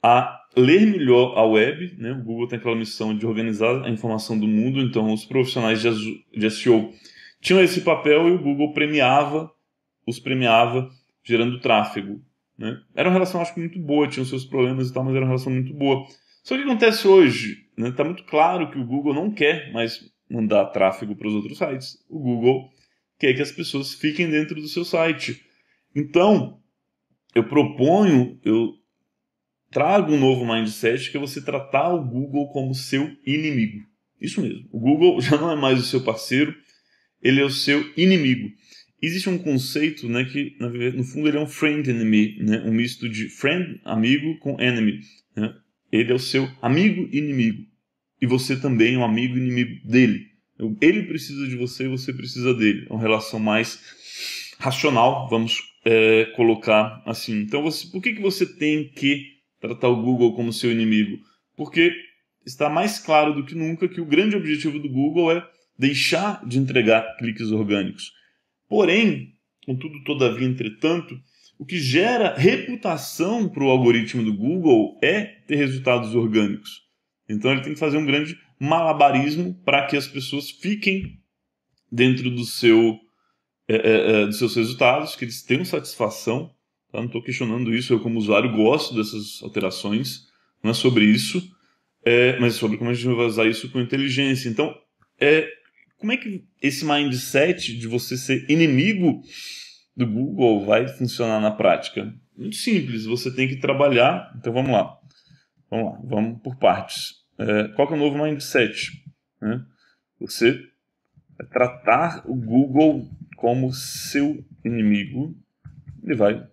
a ler melhor a web, né? O Google tem aquela missão de organizar a informação do mundo, então os profissionais de SEO tinham esse papel e o Google os premiava gerando tráfego, né? Era uma relação, acho que muito boa, tinha os seus problemas e tal, mas era uma relação muito boa. Só que o que acontece hoje, né? Tá muito claro que o Google não quer mais mandar tráfego para os outros sites. O Google quer que as pessoas fiquem dentro do seu site. Então, eu trago um novo mindset que é você tratar o Google como seu inimigo. Isso mesmo. O Google já não é mais o seu parceiro, ele é o seu inimigo. Existe um conceito, né, que no fundo ele é um friend enemy, né, um misto de friend, amigo, com enemy, né? Ele é o seu amigo inimigo. E você também é um amigo inimigo dele. Ele precisa de você e você precisa dele. É uma relação mais racional, vamos colocar assim. Então, por que você tem que tratar o Google como seu inimigo? Porque está mais claro do que nunca que o grande objetivo do Google é deixar de entregar cliques orgânicos. Porém, contudo, todavia, entretanto, o que gera reputação para o algoritmo do Google é ter resultados orgânicos. Então ele tem que fazer um grande malabarismo para que as pessoas fiquem dentro dos seus resultados, que eles tenham satisfação. Tá? Não estou questionando isso, eu como usuário gosto dessas alterações, não é sobre isso, mas é sobre como a gente vai usar isso com inteligência. Então, como é que esse mindset de você ser inimigo do Google vai funcionar na prática? Muito simples, você tem que trabalhar. Então vamos lá, vamos por partes. Qual que é o novo mindset? Né? Você vai tratar o Google como seu inimigo e vai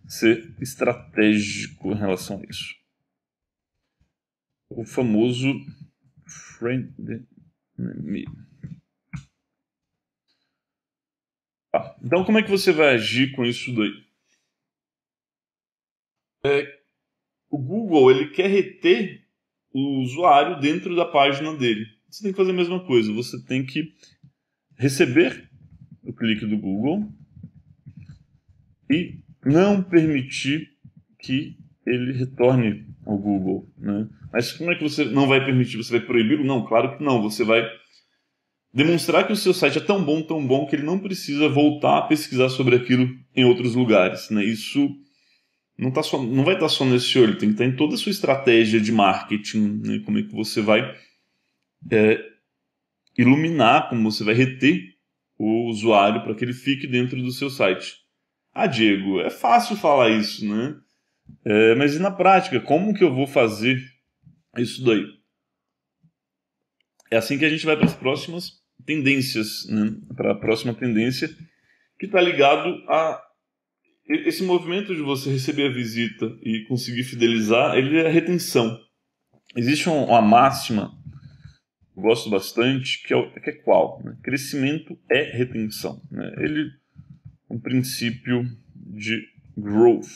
ser estratégico em relação a isso. O famoso friend enemy. Então, como é que você vai agir com isso daí? O Google ele quer reter o usuário dentro da página dele. Você tem que fazer a mesma coisa. Você tem que receber o clique do Google e não permitir que ele retorne ao Google, né? Mas como é que você não vai permitir? Você vai proibir? Não, claro que não. Você vai demonstrar que o seu site é tão bom, que ele não precisa voltar a pesquisar sobre aquilo em outros lugares, né? Isso não vai estar só nesse olho, tem que estar em toda a sua estratégia de marketing, né? Como é que você vai iluminar, como você vai reter o usuário para que ele fique dentro do seu site. Ah, Diego, é fácil falar isso, né? Mas e na prática, como que eu vou fazer isso daí? É assim que a gente vai para as próximas tendências, né? Para a próxima tendência, que está ligado a esse movimento de você receber a visita e conseguir fidelizar, ele é a retenção. Existe uma máxima, eu gosto bastante, que é qual? Né? Crescimento é retenção. Né? Ele é um princípio de growth.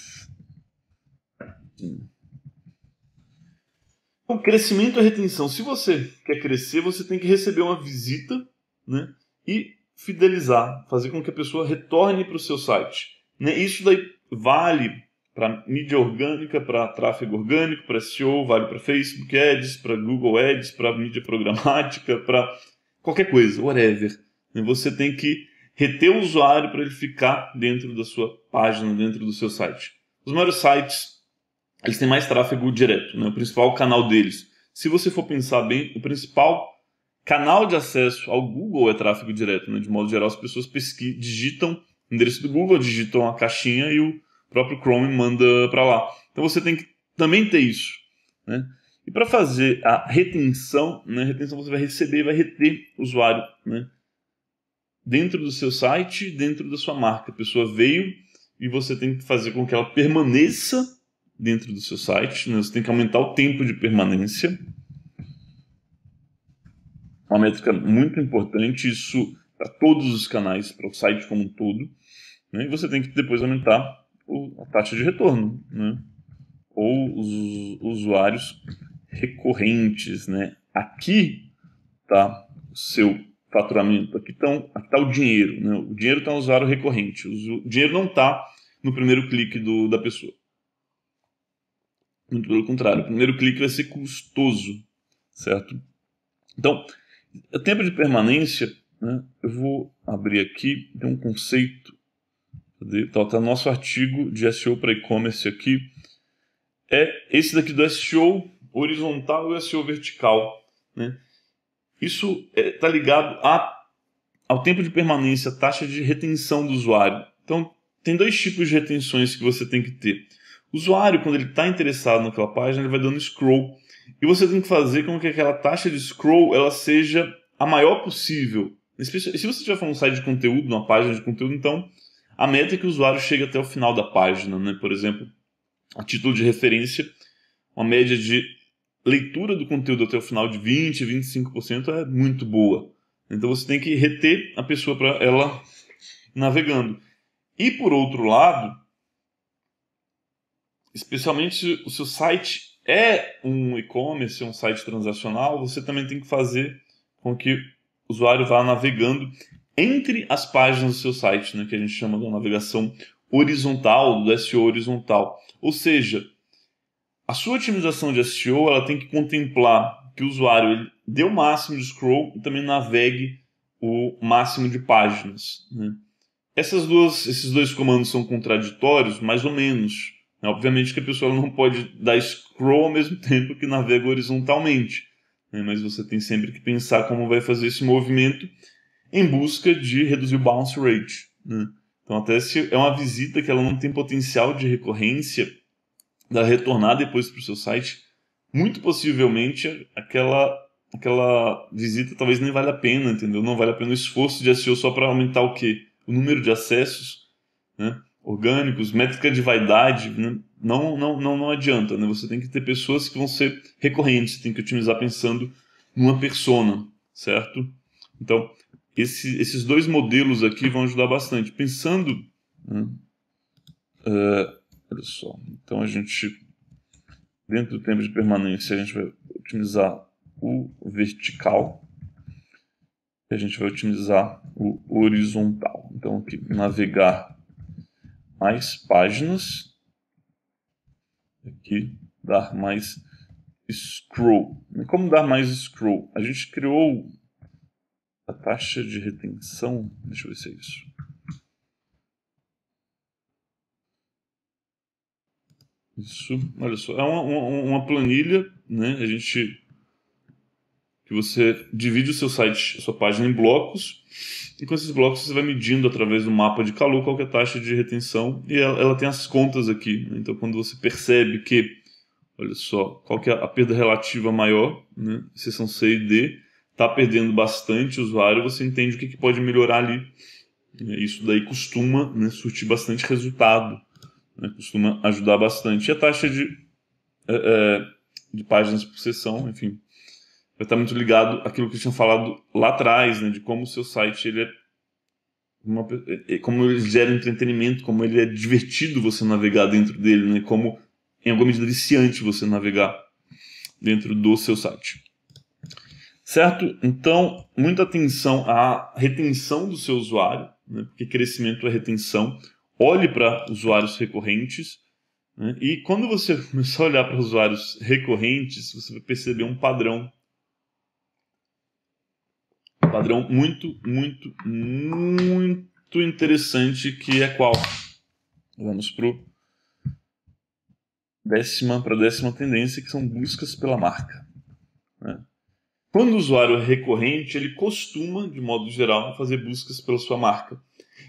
Então, crescimento é retenção. Se você quer crescer, você tem que receber uma visita, né? E fidelizar, fazer com que a pessoa retorne para o seu site. Né? Isso daí vale para mídia orgânica, para tráfego orgânico, para SEO, vale para Facebook Ads, para Google Ads, para mídia programática, para qualquer coisa, whatever. Você tem que reter o usuário para ele ficar dentro da sua página, dentro do seu site. Os maiores sites, eles têm mais tráfego direto, né? O principal canal deles. Se você for pensar bem, o principal canal de acesso ao Google é tráfego direto, né? De modo geral, as pessoas digitam o endereço do Google, digitam a caixinha e o próprio Chrome manda para lá. Então você tem que também ter isso, né? E para fazer a retenção, né? Retenção você vai receber e vai reter o usuário, né? Dentro do seu site, dentro da sua marca. A pessoa veio e você tem que fazer com que ela permaneça dentro do seu site, né? Você tem que aumentar o tempo de permanência. Uma métrica muito importante, isso para todos os canais, para o site como um todo. Né? E você tem que depois aumentar a taxa de retorno, né? Ou os usuários recorrentes. Né? Aqui está o seu faturamento, aqui está o dinheiro. Né? O dinheiro está no usuário recorrente. O dinheiro não está no primeiro clique da pessoa. Muito pelo contrário, o primeiro clique vai ser custoso, certo? Então, o tempo de permanência, né, eu vou abrir aqui, tem um conceito, está no nosso artigo de SEO para e-commerce aqui, é esse daqui do SEO horizontal e o SEO vertical. Né? Isso está ligado ao tempo de permanência, a taxa de retenção do usuário. Então, tem dois tipos de retenções que você tem que ter. O usuário, quando ele está interessado naquela página, ele vai dando scroll. E você tem que fazer com que aquela taxa de scroll ela seja a maior possível. Se você estiver falando um site de conteúdo, uma página de conteúdo, então a meta é que o usuário chegue até o final da página. Né? Por exemplo, a título de referência, uma média de leitura do conteúdo até o final de 20%, 25% é muito boa. Então você tem que reter a pessoa para ela navegando. E por outro lado, especialmente se o seu site é um e-commerce, um site transacional, você também tem que fazer com que o usuário vá navegando entre as páginas do seu site, né, que a gente chama de navegação horizontal, do SEO horizontal. Ou seja, a sua otimização de SEO ela tem que contemplar que o usuário ele dê o máximo de scroll e também navegue o máximo de páginas. Né? Esses dois comandos são contraditórios, mais ou menos. Obviamente que a pessoa não pode dar scroll ao mesmo tempo que navega horizontalmente, né? Mas você tem sempre que pensar como vai fazer esse movimento em busca de reduzir o bounce rate. Né? Então, até se é uma visita que ela não tem potencial de recorrência, da retornar depois para o seu site, muito possivelmente aquela visita talvez nem vale a pena, entendeu? Não vale a pena o esforço de SEO só para aumentar o quê? O número de acessos, né? Orgânicos, métrica de vaidade, né? Não adianta, né? Você tem que ter pessoas que vão ser recorrentes, você tem que otimizar pensando numa persona, certo? Então, esses dois modelos aqui vão ajudar bastante. Pensando, né? Olha só, então a gente, dentro do tempo de permanência, a gente vai otimizar o vertical e a gente vai otimizar o horizontal. Então, aqui, navegar mais páginas aqui, dar mais scroll. Como dar mais scroll? A gente criou a taxa de retenção. Deixa eu ver se é isso. Isso, olha só, é uma planilha, né? Que você divide o seu site, a sua página em blocos, e com esses blocos você vai medindo através do mapa de calor qual que é a taxa de retenção, e ela tem as contas aqui, né? Então quando você percebe que, olha só, qual que é a perda relativa maior, né? Seção C e D, está perdendo bastante usuário, você entende o que pode melhorar ali. Isso daí costuma, né, surtir bastante resultado, né? Costuma ajudar bastante. E a taxa de páginas por sessão, enfim, vai estar muito ligado àquilo que eu tinha falado lá atrás, né, de como o seu site como ele gera entretenimento, como ele é divertido você navegar dentro dele, né, como em alguma medida viciante você navegar dentro do seu site. Certo? Então, muita atenção à retenção do seu usuário, né, porque crescimento é retenção. Olhe para usuários recorrentes, né, e quando você começar a olhar para usuários recorrentes, você vai perceber um padrão muito, muito, muito interessante, que é qual? Vamos para a décima tendência, que são buscas pela marca, né? Quando o usuário é recorrente, ele costuma, de modo geral, fazer buscas pela sua marca.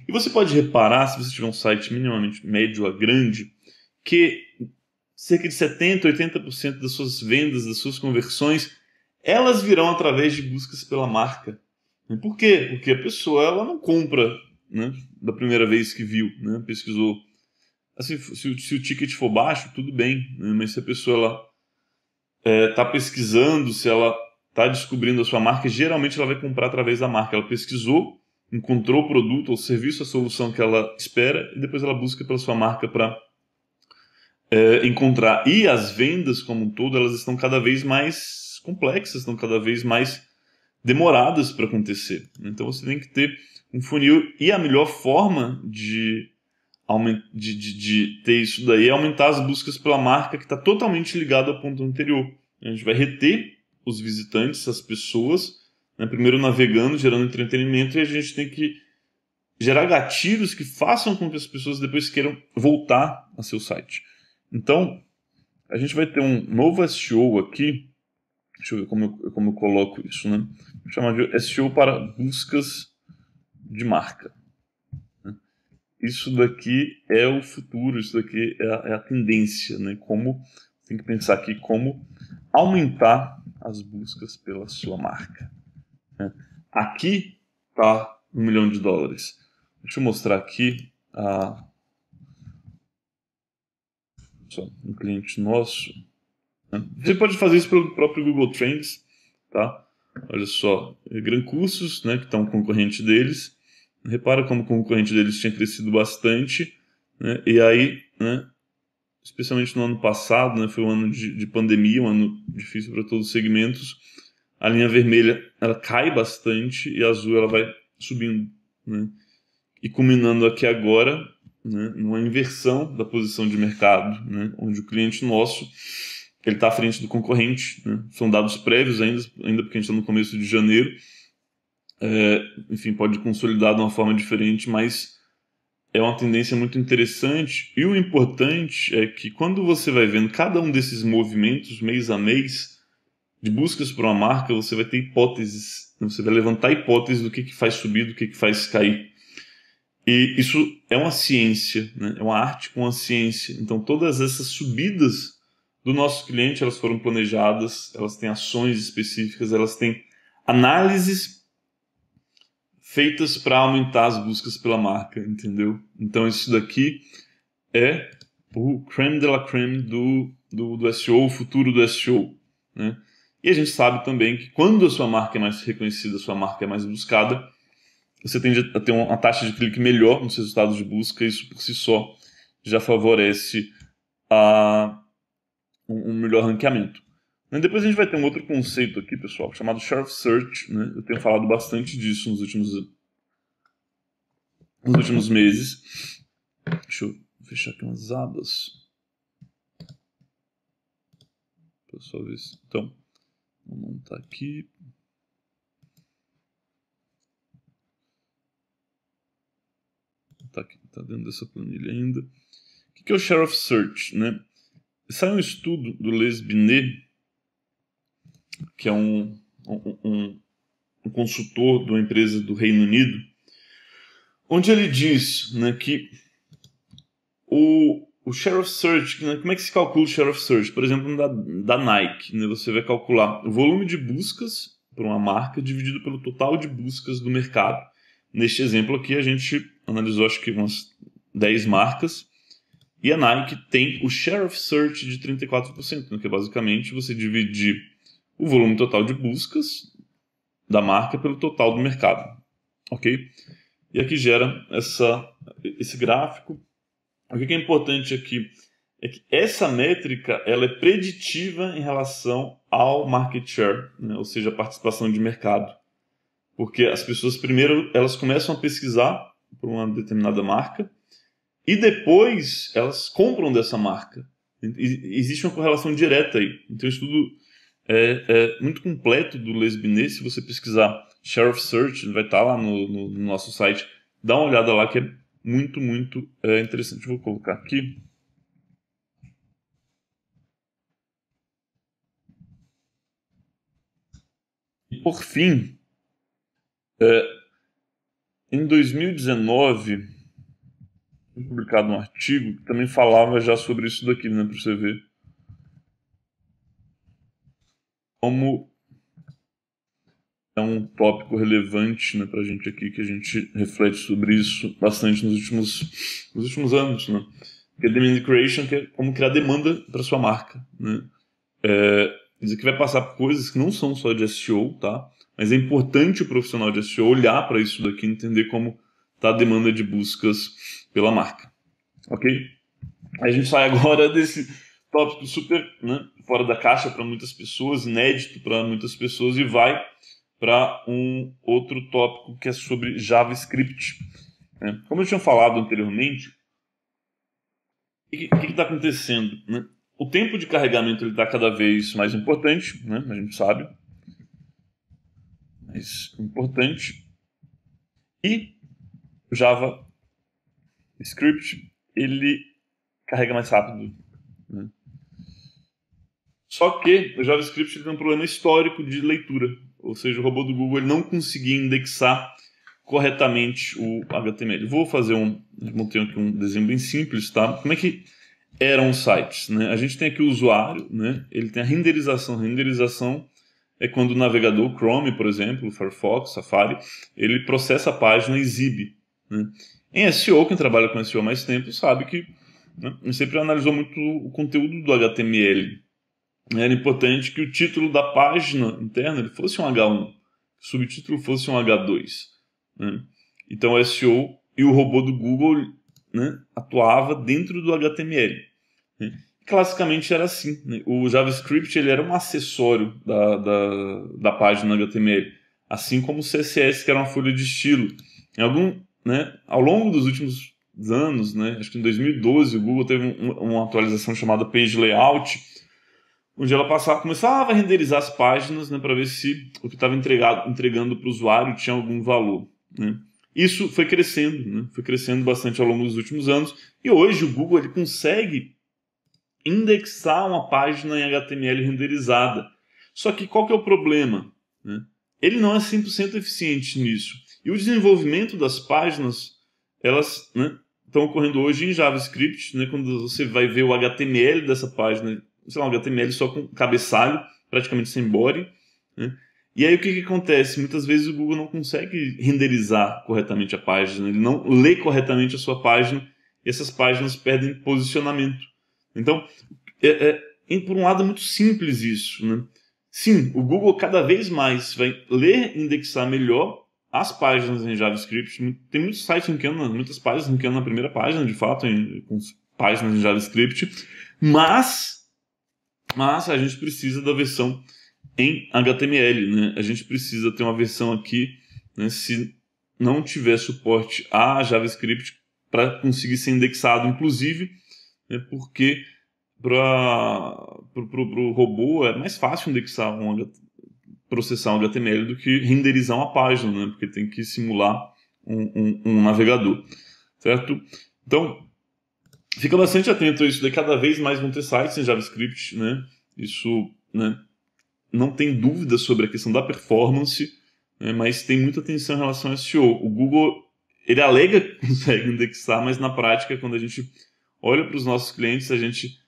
E você pode reparar, se você tiver um site minimamente médio a grande, que cerca de 70%, 80% das suas vendas, das suas conversões, elas virão através de buscas pela marca. Por quê? Porque a pessoa ela não compra, né, da primeira vez que viu, né, pesquisou. Assim, se o ticket for baixo, tudo bem, né, mas se a pessoa está pesquisando, se ela está descobrindo a sua marca, geralmente ela vai comprar através da marca. Ela pesquisou, encontrou o produto ou serviço, a solução que ela espera, e depois ela busca pela sua marca para encontrar. E as vendas como um todo, elas estão cada vez mais complexas, estão cada vez mais demoradas para acontecer. Então você tem que ter um funil, e a melhor forma de ter isso daí é aumentar as buscas pela marca, que está totalmente ligado ao ponto anterior. A gente vai reter os visitantes, as pessoas, né, primeiro navegando, gerando entretenimento, e a gente tem que gerar gatilhos que façam com que as pessoas depois queiram voltar a seu site. Então, a gente vai ter um novo SEO aqui. Deixa eu ver como eu coloco isso, né? Vou chamar de SEO para buscas de marca. Isso daqui é o futuro, isso daqui é a tendência, né? Tem que pensar aqui como aumentar as buscas pela sua marca, né? Aqui está $1 milhão. Deixa eu mostrar aqui um cliente nosso. Você pode fazer isso pelo próprio Google Trends, tá? Olha só, Gran Cursos, né, que está um concorrente deles. Repara como o concorrente deles tinha crescido bastante, né? E aí, né, especialmente no ano passado, né, foi um ano de pandemia, um ano difícil para todos os segmentos. A linha vermelha ela cai bastante e a azul ela vai subindo, né? E culminando aqui agora, né, numa inversão da posição de mercado, né, onde o cliente nosso ele está à frente do concorrente, né? São dados prévios ainda porque a gente está no começo de janeiro. Enfim, pode consolidar de uma forma diferente, mas é uma tendência muito interessante. E o importante é que quando você vai vendo cada um desses movimentos, mês a mês, de buscas por uma marca, você vai ter hipóteses. Você vai levantar hipóteses do que faz subir, do que faz cair. E isso é uma ciência, né? É uma arte com uma ciência. Então todas essas subidas do nosso cliente, elas foram planejadas, elas têm ações específicas, elas têm análises feitas para aumentar as buscas pela marca, entendeu? Então isso daqui é o creme de la creme do SEO, o futuro do SEO, né? E a gente sabe também que quando a sua marca é mais reconhecida, a sua marca é mais buscada, você tende a ter uma taxa de clique melhor nos resultados de busca, e isso por si só já favorece um melhor ranqueamento. Depois a gente vai ter um outro conceito aqui, pessoal, chamado Share of Search, né? Eu tenho falado bastante disso nos últimos meses. Deixa eu fechar aqui umas abas. só ver se... Então, vamos montar aqui. Tá dentro dessa planilha ainda. O que é o Share of Search, né? Saiu um estudo do Les Binet, que é um consultor de uma empresa do Reino Unido, onde ele diz, né, que o Share of Search, né, como é que se calcula o Share of Search? Por exemplo, da Nike, né, você vai calcular o volume de buscas por uma marca dividido pelo total de buscas do mercado. Neste exemplo aqui, a gente analisou acho que umas 10 marcas, e a Nike tem o Share of Search de 34%, né, que é basicamente você dividir o volume total de buscas da marca pelo total do mercado. Ok? E aqui gera esse gráfico. O que é importante aqui é que essa métrica ela é preditiva em relação ao market share, né? Ou seja, a participação de mercado. Porque as pessoas primeiro elas começam a pesquisar por uma determinada marca e depois elas compram dessa marca. Existe uma correlação direta aí. Então, o estudo é muito completo do Les Binet. Se você pesquisar Share of Search, vai estar lá no nosso site. Dá uma olhada lá que é muito, muito interessante. Vou colocar aqui. E por fim, em 2019, foi publicado um artigo que também falava já sobre isso daqui, né, para você ver como é um tópico relevante, né, para a gente aqui, que a gente reflete sobre isso bastante nos últimos anos, né? Que é demand creation, que é como criar demanda para sua marca, né? Isso aqui vai passar por coisas que não são só de SEO, tá? Mas é importante o profissional de SEO olhar para isso daqui e entender como está a demanda de buscas pela marca, ok? A gente sai agora desse tópico super, né, fora da caixa para muitas pessoas, inédito para muitas pessoas, e vai para um outro tópico que é sobre JavaScript. Né? Como eu tinha falado anteriormente, o que está acontecendo? Né? O tempo de carregamento está cada vez mais importante, né? A gente sabe, mais importante, e o JavaScript ele carrega mais rápido. Né? Só que o JavaScript tem um problema histórico de leitura, ou seja, o robô do Google ele não conseguia indexar corretamente o HTML. Vou fazer montei aqui um desenho bem simples, tá? Como é que eram os sites, né? A gente tem aqui o usuário, né? Ele tem a renderização. A renderização é quando o navegador Chrome, por exemplo, o Firefox, Safari, ele processa a página e exibe, né? Em SEO, quem trabalha com SEO há mais tempo sabe que, né, sempre analisou muito o conteúdo do HTML. Era importante que o título da página interna ele fosse um H1, que o subtítulo fosse um H2. Né? Então o SEO e o robô do Google, né, atuava dentro do HTML. Né? Classicamente era assim. Né? O JavaScript ele era um acessório da página HTML, assim como o CSS, que era uma folha de estilo. Né, ao longo dos últimos anos, né, acho que em 2012, o Google teve uma atualização chamada Page Layout, onde ela começava a renderizar as páginas, né, para ver se o que estava entregando para o usuário tinha algum valor. Né? Isso foi crescendo bastante ao longo dos últimos anos, e hoje o Google ele consegue indexar uma página em HTML renderizada. Só que qual que é o problema? Né? Ele não é 100% eficiente nisso. E o desenvolvimento das páginas, elas, né, estão ocorrendo hoje em JavaScript, né, quando você vai ver o HTML dessa página, sei lá, um HTML só com cabeçalho, praticamente sem body, né? E aí o que acontece? Muitas vezes o Google não consegue renderizar corretamente a página, ele não lê corretamente a sua página, e essas páginas perdem posicionamento. Então, por um lado é muito simples isso, né? Sim, o Google cada vez mais vai ler e indexar melhor as páginas em JavaScript. Tem muitos sites muitas páginas ranqueando na primeira página, de fato, com páginas em JavaScript, mas a gente precisa da versão em HTML, né? A gente precisa ter uma versão aqui, né, se não tiver suporte a JavaScript para conseguir ser indexado, inclusive, né, porque pro robô é mais fácil indexar processar um HTML do que renderizar uma página, né? Porque tem que simular um navegador, certo? Então, fica bastante atento a isso, daí cada vez mais vão ter sites em JavaScript, né? Isso, né? Não tem dúvida sobre a questão da performance, né? Mas tem muita atenção em relação a SEO. O Google, ele alega que consegue indexar, mas na prática, quando a gente olha para os nossos clientes, a gente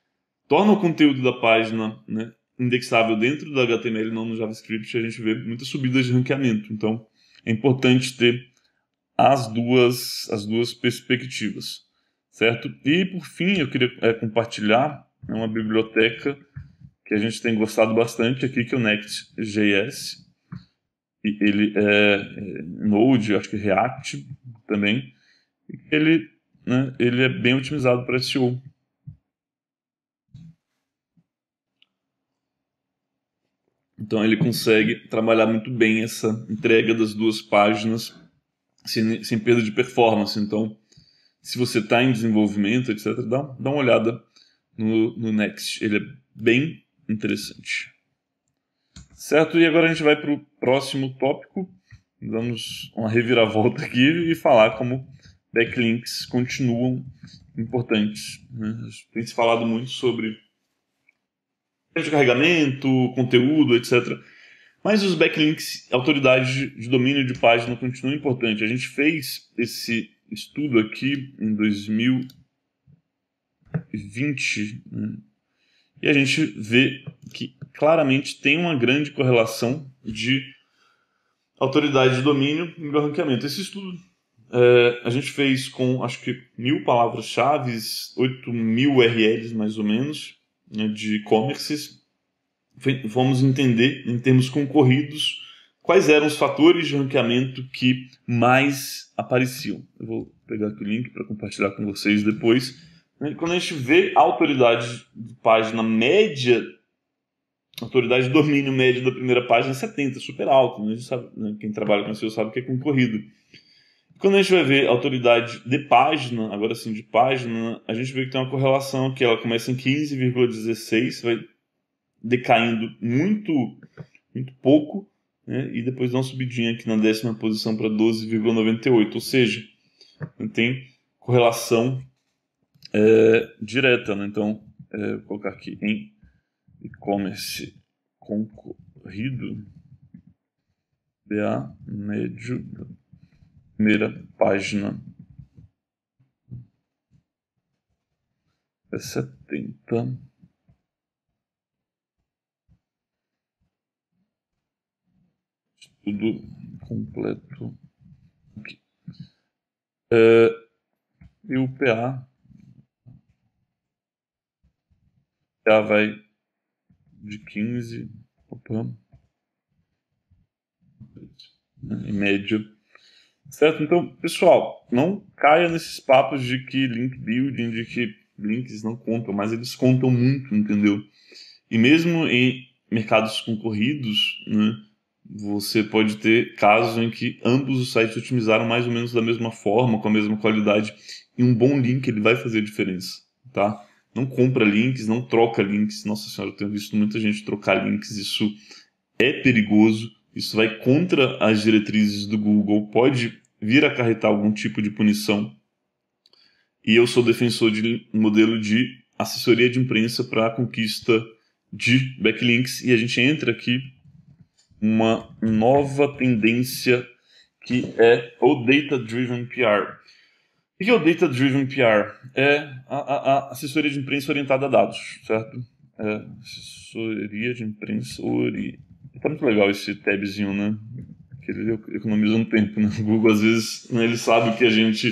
torna o conteúdo da página, né, indexável dentro do HTML, não no JavaScript, a gente vê muitas subidas de ranqueamento. Então, é importante ter as duas perspectivas, certo? E, por fim, eu queria compartilhar uma biblioteca que a gente tem gostado bastante aqui, que é o Next.js. Ele é Node, acho que React também. Ele é bem otimizado para SEO. Então ele consegue trabalhar muito bem essa entrega das duas páginas sem perda de performance. Então, se você está em desenvolvimento, etc., dá uma olhada no Next. Ele é bem interessante. Certo? E agora a gente vai para o próximo tópico. Damos uma reviravolta aqui e falar como backlinks continuam importantes, né? Tem se falado muito sobre de carregamento, conteúdo, etc. Mas os backlinks, autoridade de domínio de página continuam importantes. A gente fez esse estudo aqui em 2020, né? E a gente vê que claramente tem uma grande correlação de autoridade de domínio e ranqueamento. Esse estudo a gente fez com, acho que 1.000 palavras-chave, 8.000 URLs mais ou menos, né, de e-commerces. Vamos entender, em termos concorridos, quais eram os fatores de ranqueamento que mais apareciam. Eu vou pegar aqui o link para compartilhar com vocês depois. Quando a gente vê a autoridade de página média, a autoridade de domínio médio da primeira página é 70, super alto. Né? A gente sabe, né? Quem trabalha com SEO sabe que é concorrido. Quando a gente vai ver a autoridade de página, agora sim de página, a gente vê que tem uma correlação que ela começa em 15,16, vai decaindo muito pouco, né? E depois dá uma subidinha aqui na 10ª posição para 12,98, ou seja, tem correlação direta, né? Então, vou colocar aqui em e-commerce concorrido, BA médio, primeira página é 70. Tudo completo aqui. E o PA vai de 15, em média. Certo? Então, pessoal, não caia nesses papos de que link building, de que links não contam, mas eles contam muito, entendeu? E mesmo em mercados concorridos, né, você pode ter casos em que ambos os sites otimizaram mais ou menos da mesma forma, com a mesma qualidade, e um bom link ele vai fazer diferença, tá? Não compra links, não troca links. Nossa senhora, eu tenho visto muita gente trocar links, isso é perigoso, isso vai contra as diretrizes do Google, pode vir a acarretar algum tipo de punição. E eu sou defensor de um modelo de assessoria de imprensa para a conquista de backlinks, e a gente entra aqui uma nova tendência que é o Data Driven PR. O que é o Data Driven PR? É a assessoria de imprensa orientada a dados, certo? Assessoria de imprensa orientada. Tá muito legal esse tabzinho, né? Que ele economiza um tempo, né? O Google, às vezes, né, ele sabe o que a gente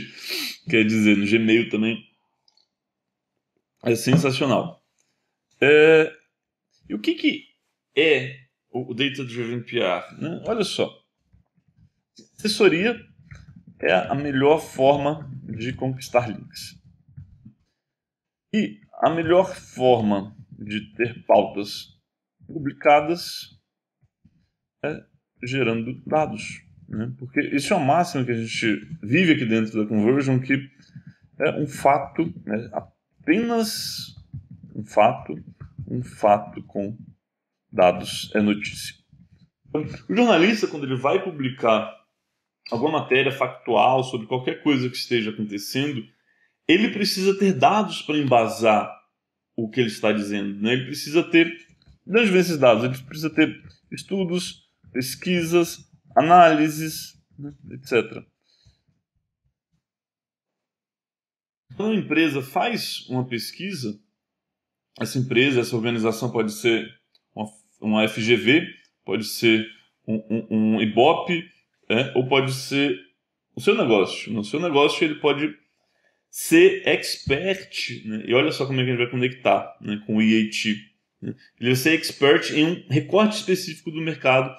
quer dizer. No Gmail também. É sensacional. E o que é o Data Driven PR? Né? Olha só. Assessoria é a melhor forma de conquistar links. E a melhor forma de ter pautas publicadas é gerando dados, né? Porque isso é o máximo que a gente vive aqui dentro da Conversion, que é um fato, né? Apenas Um fato com dados é notícia. Então, o jornalista, quando ele vai publicar alguma matéria factual sobre qualquer coisa que esteja acontecendo, ele precisa ter dados para embasar o que ele está dizendo, né? Ele precisa ter, de onde vem esses dados? Ele precisa ter estudos, pesquisas, análises, né, etc. Quando uma empresa faz uma pesquisa, essa empresa, essa organização pode ser uma FGV, pode ser um Ibope, ou pode ser o seu negócio. No seu negócio ele pode ser expert, né? E olha só como é que a gente vai conectar, né, com o IAT. Né? Ele vai ser expert em um recorte específico do mercado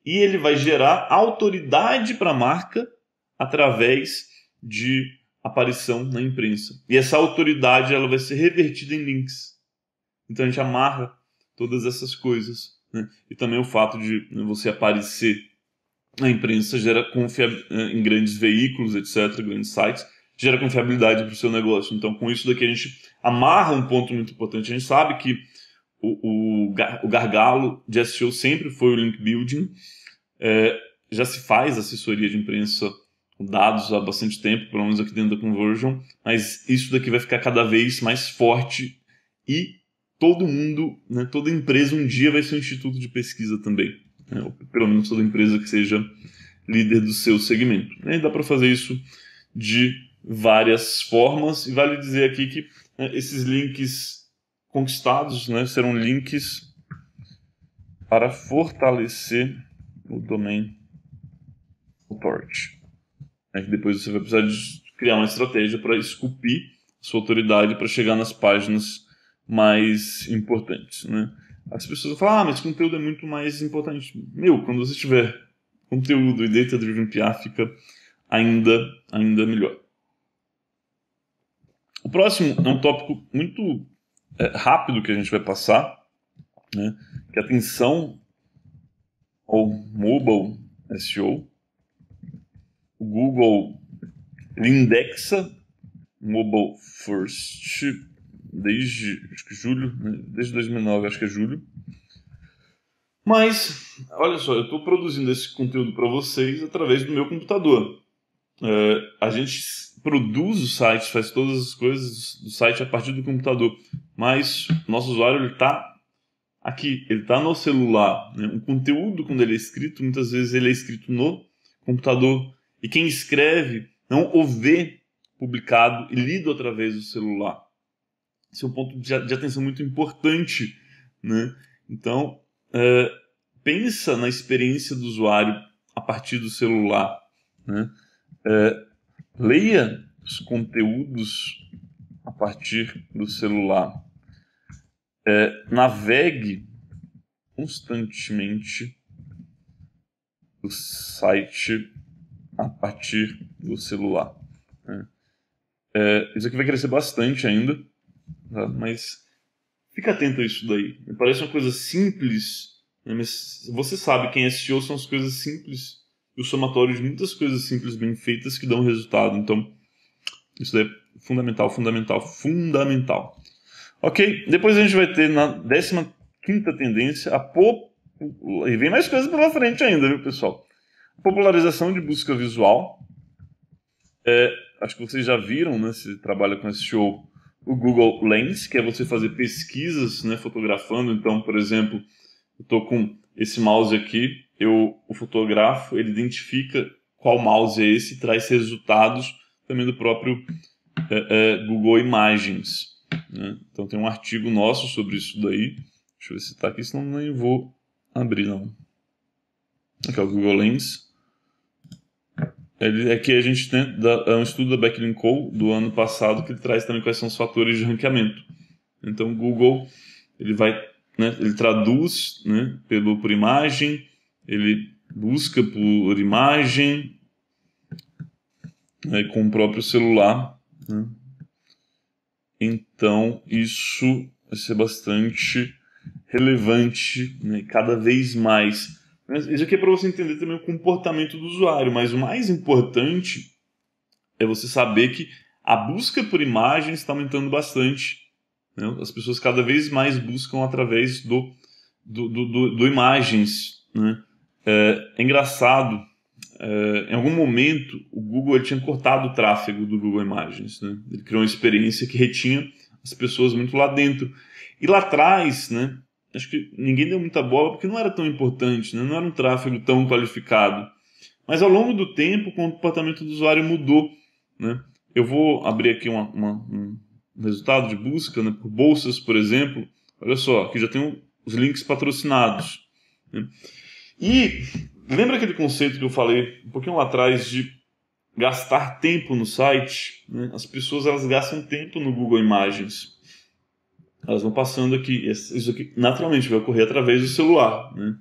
e ele vai gerar autoridade para a marca através de aparição na imprensa. E essa autoridade ela vai ser revertida em links. Então a gente amarra todas essas coisas. Né? E também o fato de você aparecer na imprensa gera em grandes veículos, etc., grandes sites, gera confiabilidade para o seu negócio. Então, com isso daqui a gente amarra um ponto muito importante. A gente sabe que o gargalo de SEO sempre foi o link building. Já se faz assessoria de imprensa com dados há bastante tempo, pelo menos aqui dentro da Conversion, mas isso daqui vai ficar cada vez mais forte e todo mundo, né, toda empresa um dia vai ser um instituto de pesquisa também. Né, ou pelo menos toda empresa que seja líder do seu segmento. E dá para fazer isso de várias formas, e vale dizer aqui que esses links conquistados, né, serão links para fortalecer o domain authority. Depois você vai precisar de criar uma estratégia para esculpir sua autoridade para chegar nas páginas mais importantes. Né? As pessoas falam, mas conteúdo é muito mais importante. Quando você tiver conteúdo e data-driven PR fica ainda melhor. O próximo é um tópico muito rápido que a gente vai passar, né? Que é atenção ao mobile SEO. O Google indexa mobile first desde acho que julho, né? Desde 2009, acho que é julho. Mas, olha só, eu estou produzindo esse conteúdo para vocês através do meu computador. A gente produz o site, faz todas as coisas do site a partir do computador, mas o nosso usuário está aqui, ele está no celular. Né? O conteúdo, quando ele é escrito, muitas vezes ele é escrito no computador, e quem escreve não o vê publicado e lido através do celular. Esse é um ponto de atenção muito importante. Né? Então, pensa na experiência do usuário a partir do celular. Né? Leia os conteúdos a partir do celular. Navegue constantemente o site a partir do celular. Isso aqui vai crescer bastante ainda, tá? Mas fica atento a isso daí. Parece uma coisa simples, né? Mas você sabe, quem é SEO são as coisas simples e o somatório de muitas coisas simples bem feitas que dão resultado. Então, isso daí é fundamental. Ok, depois a gente vai ter na 15ª tendência e vem mais coisas pela frente ainda, viu, pessoal? A popularização de busca visual. Acho que vocês já viram, né, se trabalha com SEO, o Google Lens, que é você fazer pesquisas, né, fotografando. Então, por exemplo, eu estou com esse mouse aqui, o fotografo, ele identifica qual mouse é esse e traz resultados também do próprio Google Imagens. Né? Então tem um artigo nosso sobre isso daí. Deixa eu ver se está aqui, senão nem vou abrir, não. Aqui é o Google Lens. Aqui a gente tem um estudo da Backlink Co. do ano passado que ele traz também quais são os fatores de ranqueamento. Então o Google ele vai, né, ele traduz, né, por imagem, ele busca por imagem, né, com o próprio celular. Né? Então isso vai ser bastante relevante, né, cada vez mais. Isso aqui é para você entender também o comportamento do usuário, mas o mais importante é você saber que a busca por imagens está aumentando bastante. né? As pessoas cada vez mais buscam através do imagens, né? É engraçado, em algum momento o Google ele tinha cortado o tráfego do Google Imagens, né? Ele criou uma experiência que retinha as pessoas muito lá dentro. E lá atrás, né, acho que ninguém deu muita bola porque não era tão importante, né? Não era um tráfego tão qualificado. Mas ao longo do tempo, o comportamento do usuário mudou, né? Eu vou abrir aqui um resultado de busca, né, por bolsas, por exemplo. Olha só, aqui já tem os links patrocinados, né? E lembra aquele conceito que eu falei um pouquinho lá atrás de gastar tempo no site, né? As pessoas elas gastam tempo no Google Imagens. Elas vão passando aqui. Isso aqui naturalmente vai ocorrer através do celular, né?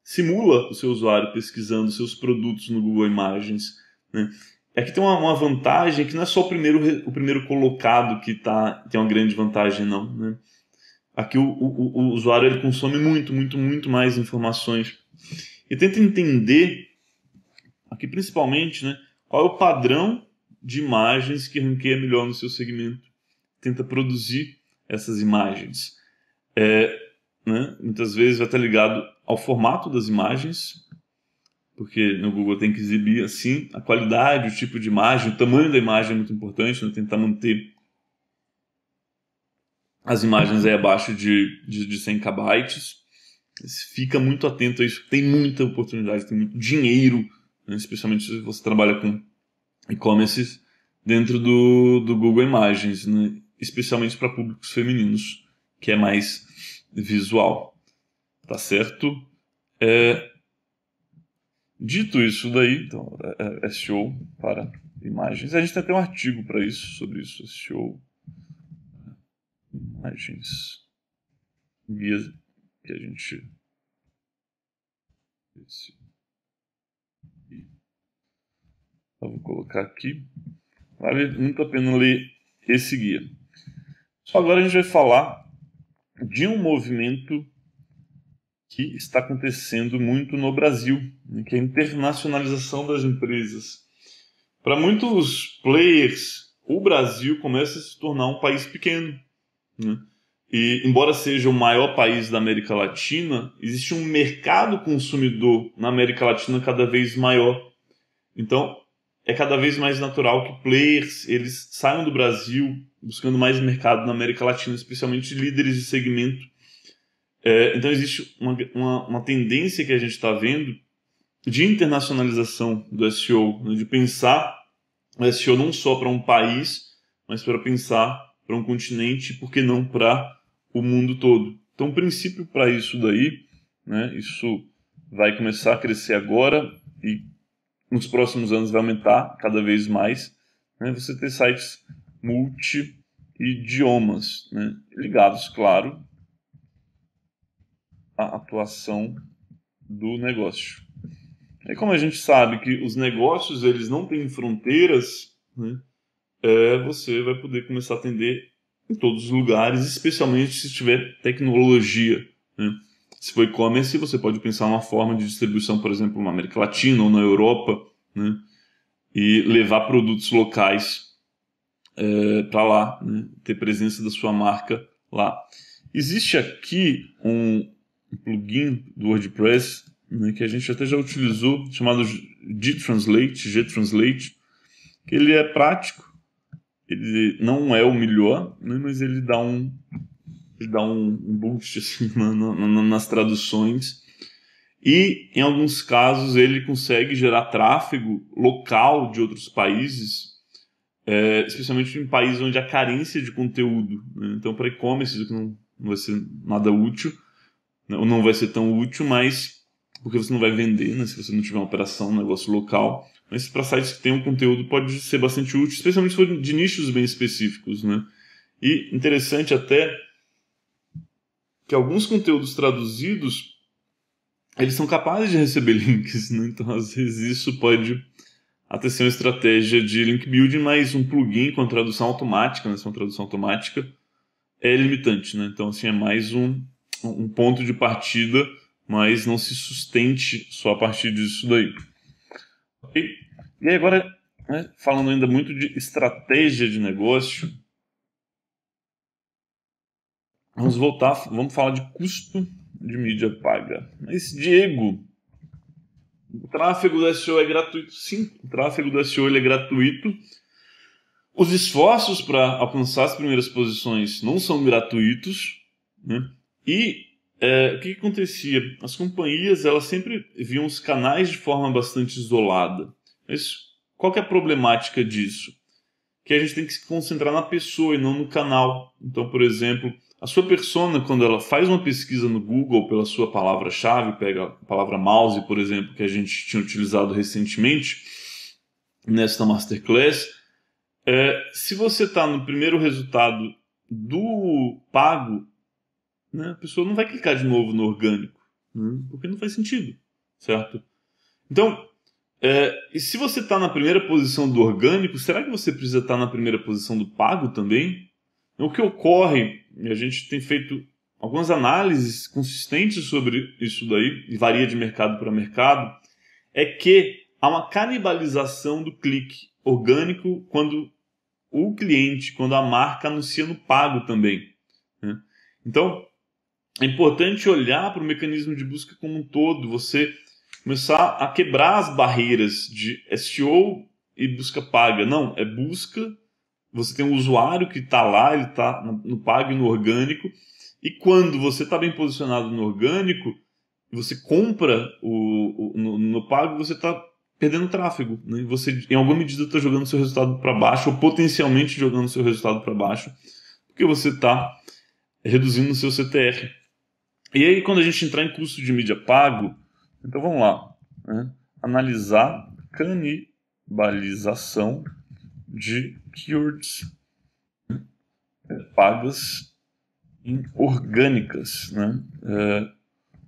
Simula o seu usuário pesquisando seus produtos no Google Imagens, né? Aqui tem uma vantagem que não é só o primeiro colocado que tem uma grande vantagem, não, né? Aqui o usuário ele consome muito mais informações. E tenta entender, aqui principalmente, né, qual é o padrão de imagens que ranqueia melhor no seu segmento. Tenta produzir essas imagens. Né, muitas vezes vai estar ligado ao formato das imagens, porque no Google tem que exibir assim a qualidade, o tipo de imagem, o tamanho da imagem é muito importante, né, tentar manter as imagens aí abaixo de 100 KB. Fica muito atento a isso. Tem muita oportunidade, tem muito dinheiro, né, especialmente se você trabalha com e-commerce dentro do Google Imagens, né, especialmente para públicos femininos, que é mais visual. Tá certo? Dito isso daí, então, SEO para imagens. A gente tem até um artigo para isso, sobre isso, SEO imagens. Guia que a gente... Eu vou colocar aqui. Vale muito a pena ler esse guia. Só agora a gente vai falar de um movimento que está acontecendo muito no Brasil, que é a internacionalização das empresas. Para muitos players, o Brasil começa a se tornar um país pequeno, né? E, embora seja o maior país da América Latina, existe um mercado consumidor na América Latina cada vez maior. Então, é cada vez mais natural que players eles saiam do Brasil buscando mais mercado na América Latina, especialmente líderes de segmento. Então, existe uma tendência que a gente está vendo de internacionalização do SEO, né, de pensar o SEO não só para um país, mas para pensar para um continente, por que não para o mundo todo. Então, o princípio para isso daí, né, isso vai começar a crescer agora e nos próximos anos vai aumentar cada vez mais, né, você ter sites multi-idiomas, né, ligados, claro, à atuação do negócio. E como a gente sabe que os negócios eles não têm fronteiras, né, você vai poder começar a atender em todos os lugares, especialmente se tiver tecnologia, né? Se for e-commerce, você pode pensar uma forma de distribuição, por exemplo, na América Latina ou na Europa, né? E levar produtos locais para lá, né? Ter presença da sua marca lá. Existe aqui um plugin do WordPress, né, que a gente até já utilizou, chamado Gtranslate, que ele é prático. Ele não é o melhor, né, mas ele dá um boost assim, nas traduções. E, em alguns casos, ele consegue gerar tráfego local de outros países, especialmente em países onde há carência de conteúdo, né? Então, para e-commerce, isso não vai ser nada útil, né, ou não vai ser tão útil, mas porque você não vai vender, né, se você não tiver uma operação, um negócio local. Mas para sites que tenham conteúdo pode ser bastante útil, especialmente se for de nichos bem específicos, né? E interessante até que alguns conteúdos traduzidos eles são capazes de receber links, né? Então às vezes isso pode até ser uma estratégia de link building, mas um plugin com tradução automática, né? Se é uma tradução automática é limitante, né? Então assim é mais um ponto de partida, mas não se sustente só a partir disso daí. E aí agora, né, falando ainda muito de estratégia de negócio, vamos falar de custo de mídia paga. Mas, Diego, o tráfego do SEO é gratuito? Sim, o tráfego do SEO ele é gratuito. Os esforços para alcançar as primeiras posições não são gratuitos, né? E o que acontecia? As companhias elas sempre viam os canais de forma bastante isolada. Mas qual que é a problemática disso? Que a gente tem que se concentrar na pessoa e não no canal. Então, por exemplo, a sua persona, quando ela faz uma pesquisa no Google pela sua palavra-chave, pega a palavra mouse, por exemplo, que a gente tinha utilizado recentemente nesta Masterclass, se você está no primeiro resultado do pago, né, a pessoa não vai clicar de novo no orgânico, né, porque não faz sentido, certo? Então, e se você está na primeira posição do orgânico, será que você precisa estar na primeira posição do pago também? O que ocorre, e a gente tem feito algumas análises consistentes sobre isso daí, e varia de mercado para mercado, é que há uma canibalização do clique orgânico quando o cliente, quando a marca anuncia no pago também, né? Então, é importante olhar para o mecanismo de busca como um todo, você começar a quebrar as barreiras de SEO e busca paga. Não, é busca, você tem um usuário que está lá, ele está no pago e no orgânico, e quando você está bem posicionado no orgânico, você compra no pago, você está perdendo tráfego, né? Você, em alguma medida, está jogando seu resultado para baixo, ou potencialmente jogando seu resultado para baixo, porque você está reduzindo o seu CTR. E aí, quando a gente entrar em custo de mídia pago, então vamos lá, né? Analisar canibalização de keywords pagas em orgânicas, né?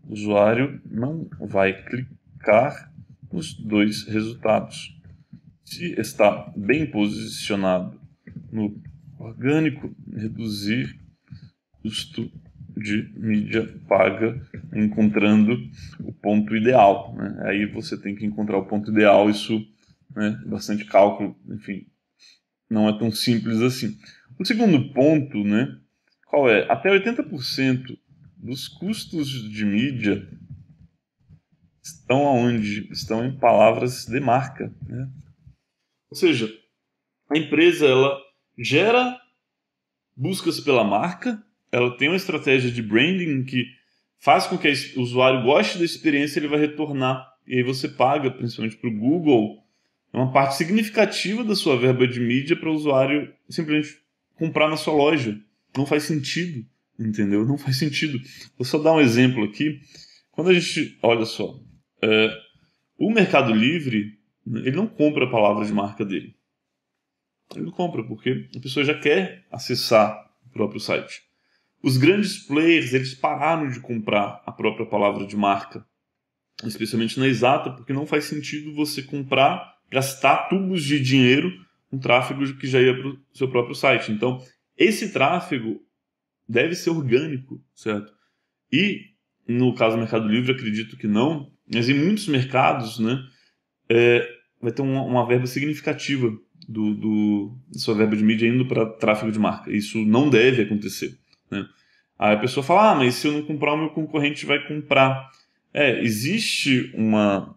O usuário não vai clicar nos dois resultados. Se está bem posicionado no orgânico, reduzir custo de mídia paga encontrando o ponto ideal, né? Aí você tem que encontrar o ponto ideal, isso, né, bastante cálculo, enfim, não é tão simples assim. O segundo ponto, né, qual é? Até 80% dos custos de mídia estão onde? Estão em palavras de marca, né? Ou seja, a empresa ela gera buscas pela marca, ela tem uma estratégia de branding que faz com que o usuário goste da experiência e ele vai retornar. E aí você paga, principalmente para o Google, uma parte significativa da sua verba de mídia para o usuário simplesmente comprar na sua loja. Não faz sentido, entendeu? Não faz sentido. Vou só dar um exemplo aqui. Quando a gente, olha só, o Mercado Livre, ele não compra a palavra de marca dele. Ele não compra, porque a pessoa já quer acessar o próprio site. Os grandes players, eles pararam de comprar a própria palavra de marca, especialmente na Exata, porque não faz sentido você comprar, gastar tubos de dinheiro com tráfego que já ia para o seu próprio site. Então, esse tráfego deve ser orgânico, certo? E, no caso do Mercado Livre, acredito que não, mas em muitos mercados, né, vai ter uma verba significativa da sua verba de mídia indo para tráfego de marca. Isso não deve acontecer, né? Aí a pessoa fala, mas se eu não comprar, o meu concorrente vai comprar. Existe uma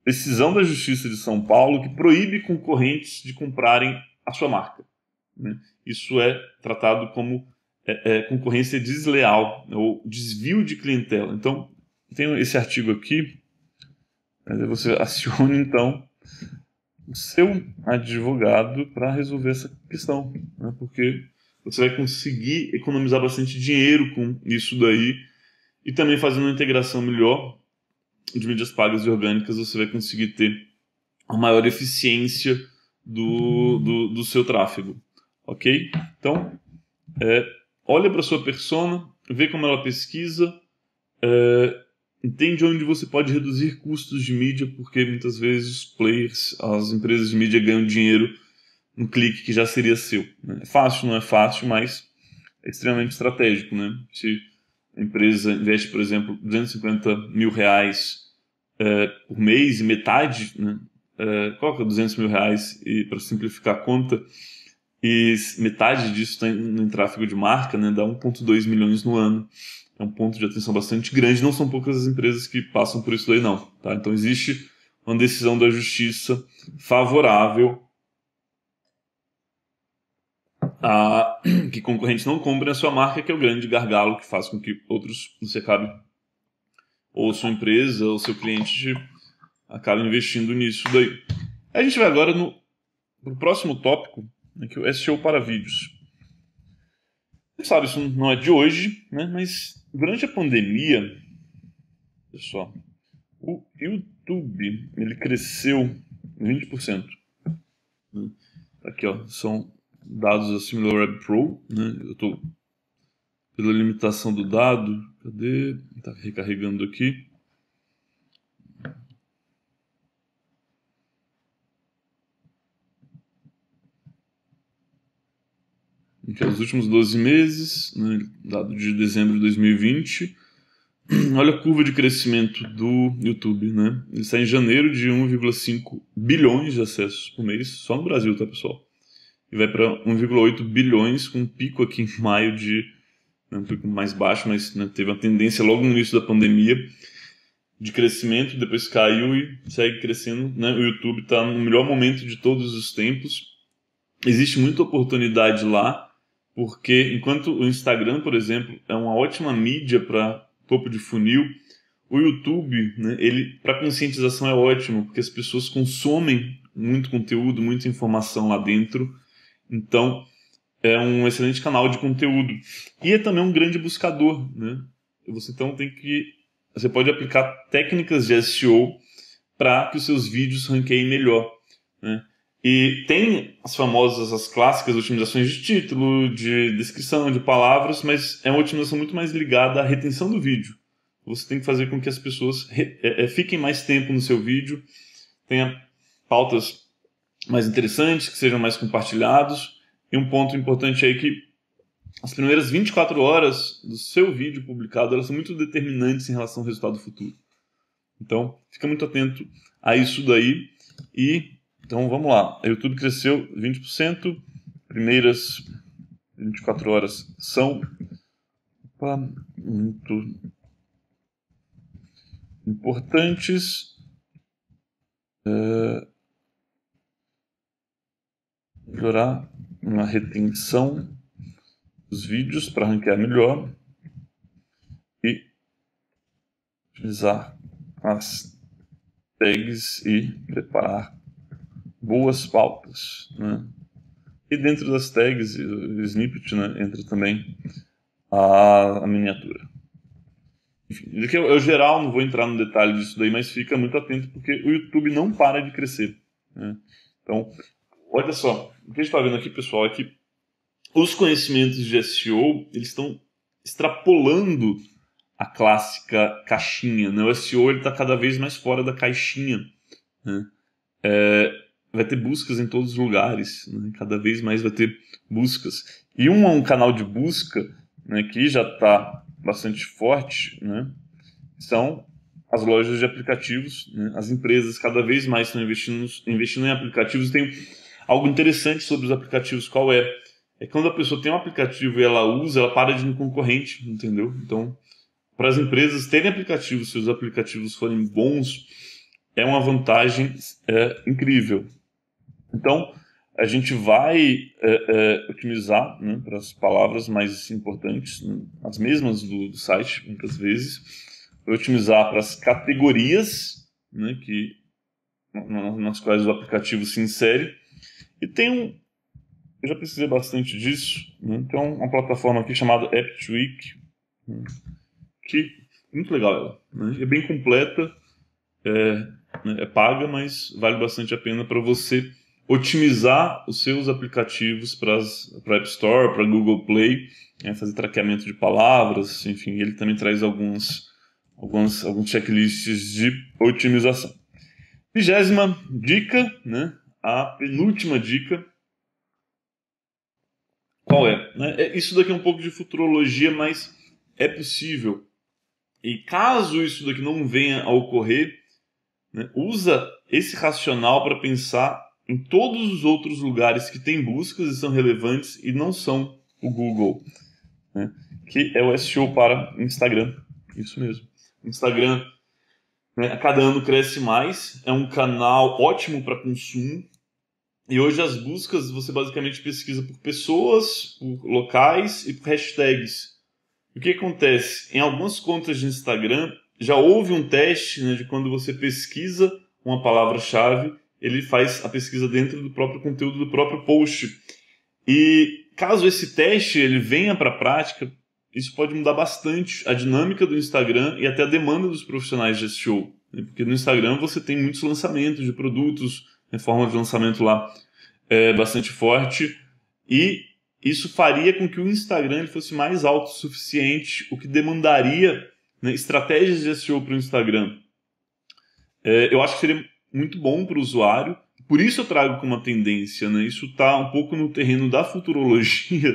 decisão da Justiça de São Paulo que proíbe concorrentes de comprarem a sua marca, né? Isso é tratado como concorrência desleal, ou desvio de clientela. Então, tem esse artigo aqui, você acione, então, o seu advogado para resolver essa questão, né? Porque você vai conseguir economizar bastante dinheiro com isso daí e também fazendo uma integração melhor de mídias pagas e orgânicas, você vai conseguir ter uma maior eficiência do seu tráfego, ok? Então, olha para a sua persona, vê como ela pesquisa, entende onde você pode reduzir custos de mídia, porque muitas vezes os players, as empresas de mídia ganham dinheiro no clique que já seria seu, né? É fácil, não é fácil, mas é extremamente estratégico, né? Se a empresa investe, por exemplo, R$250 mil por mês e metade, né? Coloca R$200 mil e, para simplificar a conta, e metade disso está em tráfego de marca, né? Dá 1,2 milhões no ano. É um ponto de atenção bastante grande. Não são poucas as empresas que passam por isso daí, não. Tá? Então existe uma decisão da justiça favorável a que concorrentes não comprem a sua marca, que é o grande gargalo que faz com que outros você acabe, ou sua empresa, ou seu cliente acabe investindo nisso daí. A gente vai agora no próximo tópico, né, que é o SEO para vídeos. Você sabe, isso não é de hoje, né, mas durante a pandemia, pessoal, o YouTube ele cresceu 20%. Né? Aqui, ó, são dados da SimilarWeb Pro, né? Eu estou pela limitação do dado. Cadê? Está recarregando aqui. Aqui, os últimos 12 meses, né? Dado de dezembro de 2020. Olha a curva de crescimento do YouTube, né? Ele está em janeiro de 1,5 bilhões de acessos por mês, só no Brasil, tá, pessoal? E vai para 1,8 bilhões, com um pico aqui em maio de... um pico mais baixo, mas né, teve uma tendência logo no início da pandemia de crescimento, depois caiu e segue crescendo, né? O YouTube está no melhor momento de todos os tempos. Existe muita oportunidade lá, porque enquanto o Instagram, por exemplo, é uma ótima mídia para topo de funil, o YouTube, né, ele para conscientização é ótimo, porque as pessoas consomem muito conteúdo, muita informação lá dentro. Então, é um excelente canal de conteúdo. E é também um grande buscador, né? Você então você pode aplicar técnicas de SEO para que os seus vídeos ranqueiem melhor, né? E tem as clássicas otimizações de título, de descrição, de palavras, mas é uma otimização muito mais ligada à retenção do vídeo. Você tem que fazer com que as pessoas fiquem mais tempo no seu vídeo, tenha pautas mais interessantes, que sejam mais compartilhados. E um ponto importante aí que as primeiras 24 horas do seu vídeo publicado, elas são muito determinantes em relação ao resultado futuro. Então, fica muito atento a isso daí. Então, vamos lá. O YouTube cresceu 20%. Primeiras 24 horas são muito importantes. Melhorar uma retenção dos vídeos para ranquear melhor e utilizar as tags e preparar boas pautas, né? E dentro das tags e o snippet, né, entra também a miniatura. Enfim, aqui é o geral, não vou entrar no detalhe disso daí, mas fica muito atento porque o YouTube não para de crescer, né? Então, olha só, o que a gente está vendo aqui, pessoal, é que os conhecimentos de SEO eles estão extrapolando a clássica caixinha, né? O SEO está cada vez mais fora da caixinha, né? Vai ter buscas em todos os lugares, né? Cada vez mais vai ter buscas. E um canal de busca, né, que já está bastante forte, né, são as lojas de aplicativos, né? As empresas cada vez mais estão investindo em aplicativos. Tem algo interessante sobre os aplicativos, qual é? É quando a pessoa tem um aplicativo e ela usa, ela para de ir no concorrente, entendeu? Então, para as empresas terem aplicativos, se os aplicativos forem bons, é uma vantagem incrível. Então, a gente vai otimizar, né, para as palavras mais importantes, né, as mesmas do site, muitas vezes. Vai otimizar para as categorias, né, nas quais o aplicativo se insere. E tem eu já precisei bastante disso, né? Tem uma plataforma aqui chamada AppTweak, né, que é muito legal ela, né? É bem completa, né, é paga, mas vale bastante a pena para você otimizar os seus aplicativos para a App Store, para Google Play, né, fazer traqueamento de palavras, enfim, ele também traz alguns checklists de otimização. 20ª dica, né, a penúltima dica, qual é? Isso daqui é um pouco de futurologia, mas é possível. E caso isso daqui não venha a ocorrer, né, usa esse racional para pensar em todos os outros lugares que tem buscas e são relevantes e não são o Google, né? Que é o SEO para Instagram. Isso mesmo. Instagram, né, a cada ano cresce mais, é um canal ótimo para consumo. E hoje as buscas você basicamente pesquisa por pessoas, por locais e por hashtags. O que acontece? Em algumas contas de Instagram já houve um teste, né, de quando você pesquisa uma palavra-chave, ele faz a pesquisa dentro do próprio conteúdo do próprio post. E caso esse teste ele venha para a prática, isso pode mudar bastante a dinâmica do Instagram e até a demanda dos profissionais de SEO. Né? Porque no Instagram você tem muitos lançamentos de produtos, a forma de lançamento lá é bastante forte, e isso faria com que o Instagram ele fosse mais autossuficiente, o que demandaria, né, estratégias de SEO para o Instagram. Eu acho que seria muito bom para o usuário, por isso eu trago como uma tendência, né? Isso está um pouco no terreno da futurologia,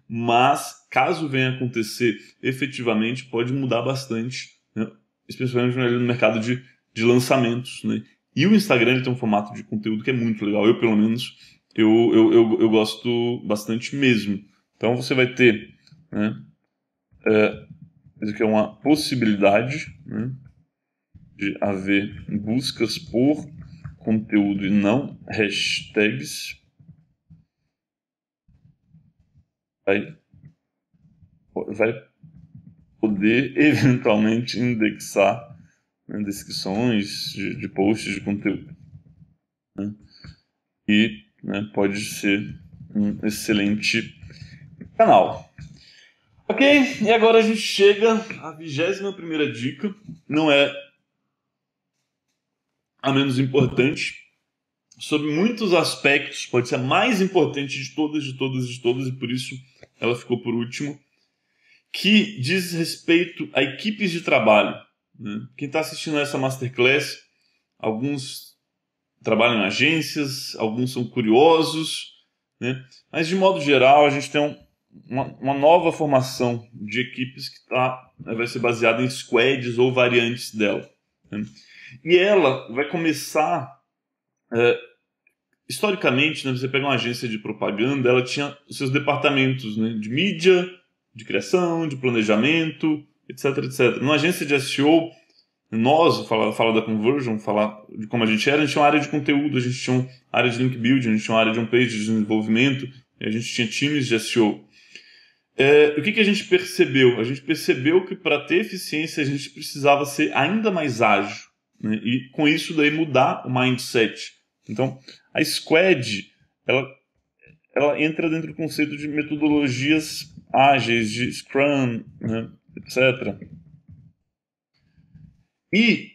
mas caso venha acontecer efetivamente, pode mudar bastante, né? Especialmente no mercado de lançamentos, né? E o Instagram ele tem um formato de conteúdo que é muito legal. Eu, pelo menos, eu gosto bastante mesmo. Então você vai ter, né, isso aqui é uma possibilidade, né, de haver buscas por conteúdo e não hashtags. Vai poder eventualmente indexar, né, descrições de posts de conteúdo, né? E, né, pode ser um excelente canal. Ok, e agora a gente chega à 21ª dica, não é a menos importante, sobre muitos aspectos, pode ser a mais importante de todas, e por isso ela ficou por último, que diz respeito a equipes de trabalho, né? Quem está assistindo a essa Masterclass, alguns trabalham em agências, alguns são curiosos, né? Mas de modo geral a gente tem uma nova formação de equipes que vai ser baseada em squads ou variantes dela, né? E ela vai começar, historicamente, né, você pega uma agência de propaganda, ela tinha os seus departamentos, né, de mídia, de criação, de planejamento, etc, etc. Numa agência de SEO, nós, fala da Conversion, falar de como a gente tinha uma área de conteúdo, a gente tinha uma área de link building, a gente tinha uma área de homepage de desenvolvimento, a gente tinha times de SEO. O que a gente percebeu? A gente percebeu que para ter eficiência a gente precisava ser ainda mais ágil, né? E com isso daí mudar o mindset. Então, a Squad, ela entra dentro do conceito de metodologias ágeis, de Scrum, né, etc. E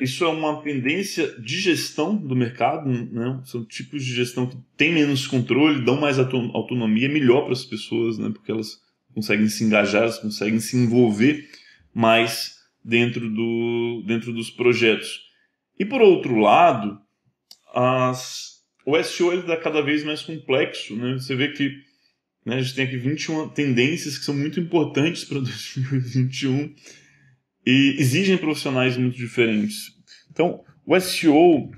isso é uma tendência de gestão do mercado, né? São tipos de gestão que têm menos controle, dão mais autonomia, melhor para as pessoas, né? Porque elas conseguem se engajar, elas conseguem se envolver mais dentro dos projetos. E por outro lado, o SEO está cada vez mais complexo, né? Você vê que, né, a gente tem aqui 21 tendências que são muito importantes para 2021 e exigem profissionais muito diferentes. Então, o SEO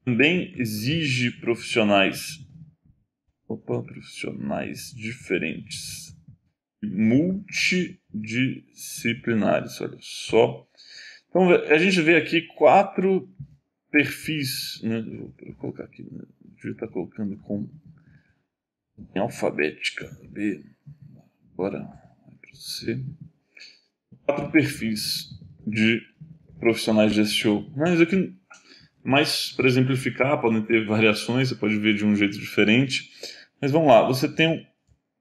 também exige profissionais diferentes, multidisciplinares, olha só. Então, a gente vê aqui 4 perfis, né? Vou colocar aqui, né? Devia estar colocando em alfabética. B, agora vai para C. 4 perfis de profissionais de SEO. Mas aqui, mais para exemplificar, podem ter variações, você pode ver de um jeito diferente. Mas vamos lá, você tem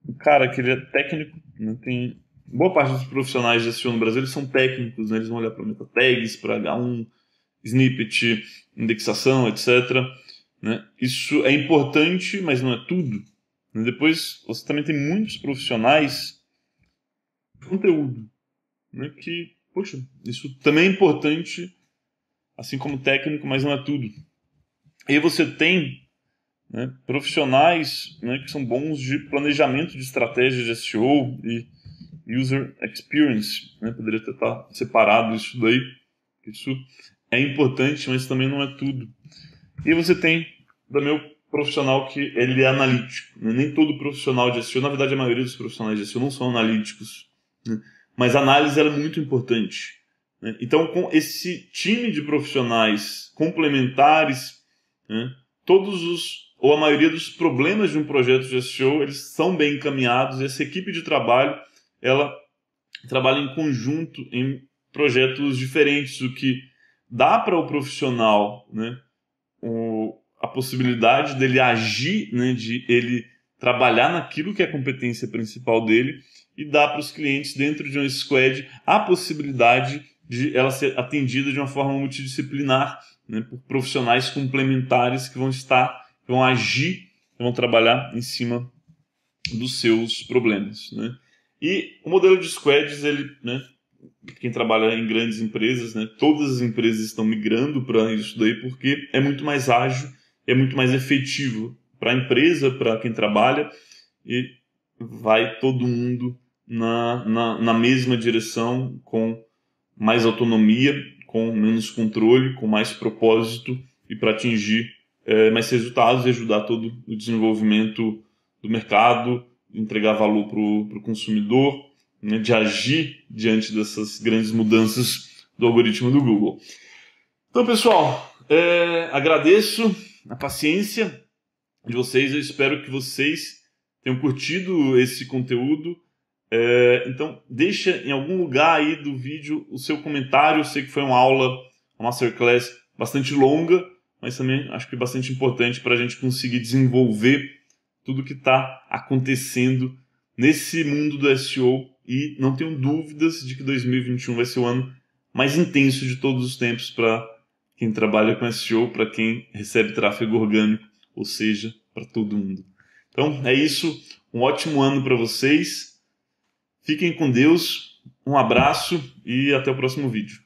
um cara que ele é técnico, né? Tem boa parte dos profissionais de SEO no Brasil, eles são técnicos, né? Eles vão olhar para meta tags, para H1, snippet, indexação, etc. Né? Isso é importante, mas não é tudo. Depois, você também tem muitos profissionais de conteúdo, né, que, poxa, isso também é importante, assim como técnico, mas não é tudo. E aí você tem, né, profissionais, né, que são bons de planejamento de estratégia de SEO e user experience, né, poderia estar separado isso daí. Isso é importante, mas também não é tudo. E você tem também o profissional que ele é analítico, né? Nem todo profissional de SEO, na verdade a maioria dos profissionais de SEO não são analíticos, né? Mas a análise é muito importante, né? Então, com esse time de profissionais complementares, né, ou a maioria dos problemas de um projeto de SEO, eles são bem encaminhados, e essa equipe de trabalho, ela trabalha em conjunto em projetos diferentes, o que dá para o profissional, né, a possibilidade dele agir, né, de ele trabalhar naquilo que é a competência principal dele, e dá para os clientes dentro de uma squad a possibilidade de ela ser atendida de uma forma multidisciplinar, né, por profissionais complementares que vão agir, vão trabalhar em cima dos seus problemas, né? E o modelo de squads, ele, né, quem trabalha em grandes empresas, né, todas as empresas estão migrando para isso daí porque é muito mais ágil, é muito mais efetivo para a empresa, para quem trabalha, e vai todo mundo na mesma direção, com mais autonomia, com menos controle, com mais propósito, e para atingir mais resultados e ajudar todo o desenvolvimento do mercado, entregar valor para o consumidor, né, de agir diante dessas grandes mudanças do algoritmo do Google. Então, pessoal, agradeço a paciência de vocês. Eu espero que vocês tenham curtido esse conteúdo. Então, deixa em algum lugar aí do vídeo o seu comentário. Eu sei que foi uma aula, uma masterclass bastante longa, mas também acho que bastante importante para a gente conseguir desenvolver tudo que está acontecendo nesse mundo do SEO, e não tenho dúvidas de que 2021 vai ser o ano mais intenso de todos os tempos para quem trabalha com SEO, para quem recebe tráfego orgânico, ou seja, para todo mundo. Então é isso, um ótimo ano para vocês, fiquem com Deus, um abraço e até o próximo vídeo.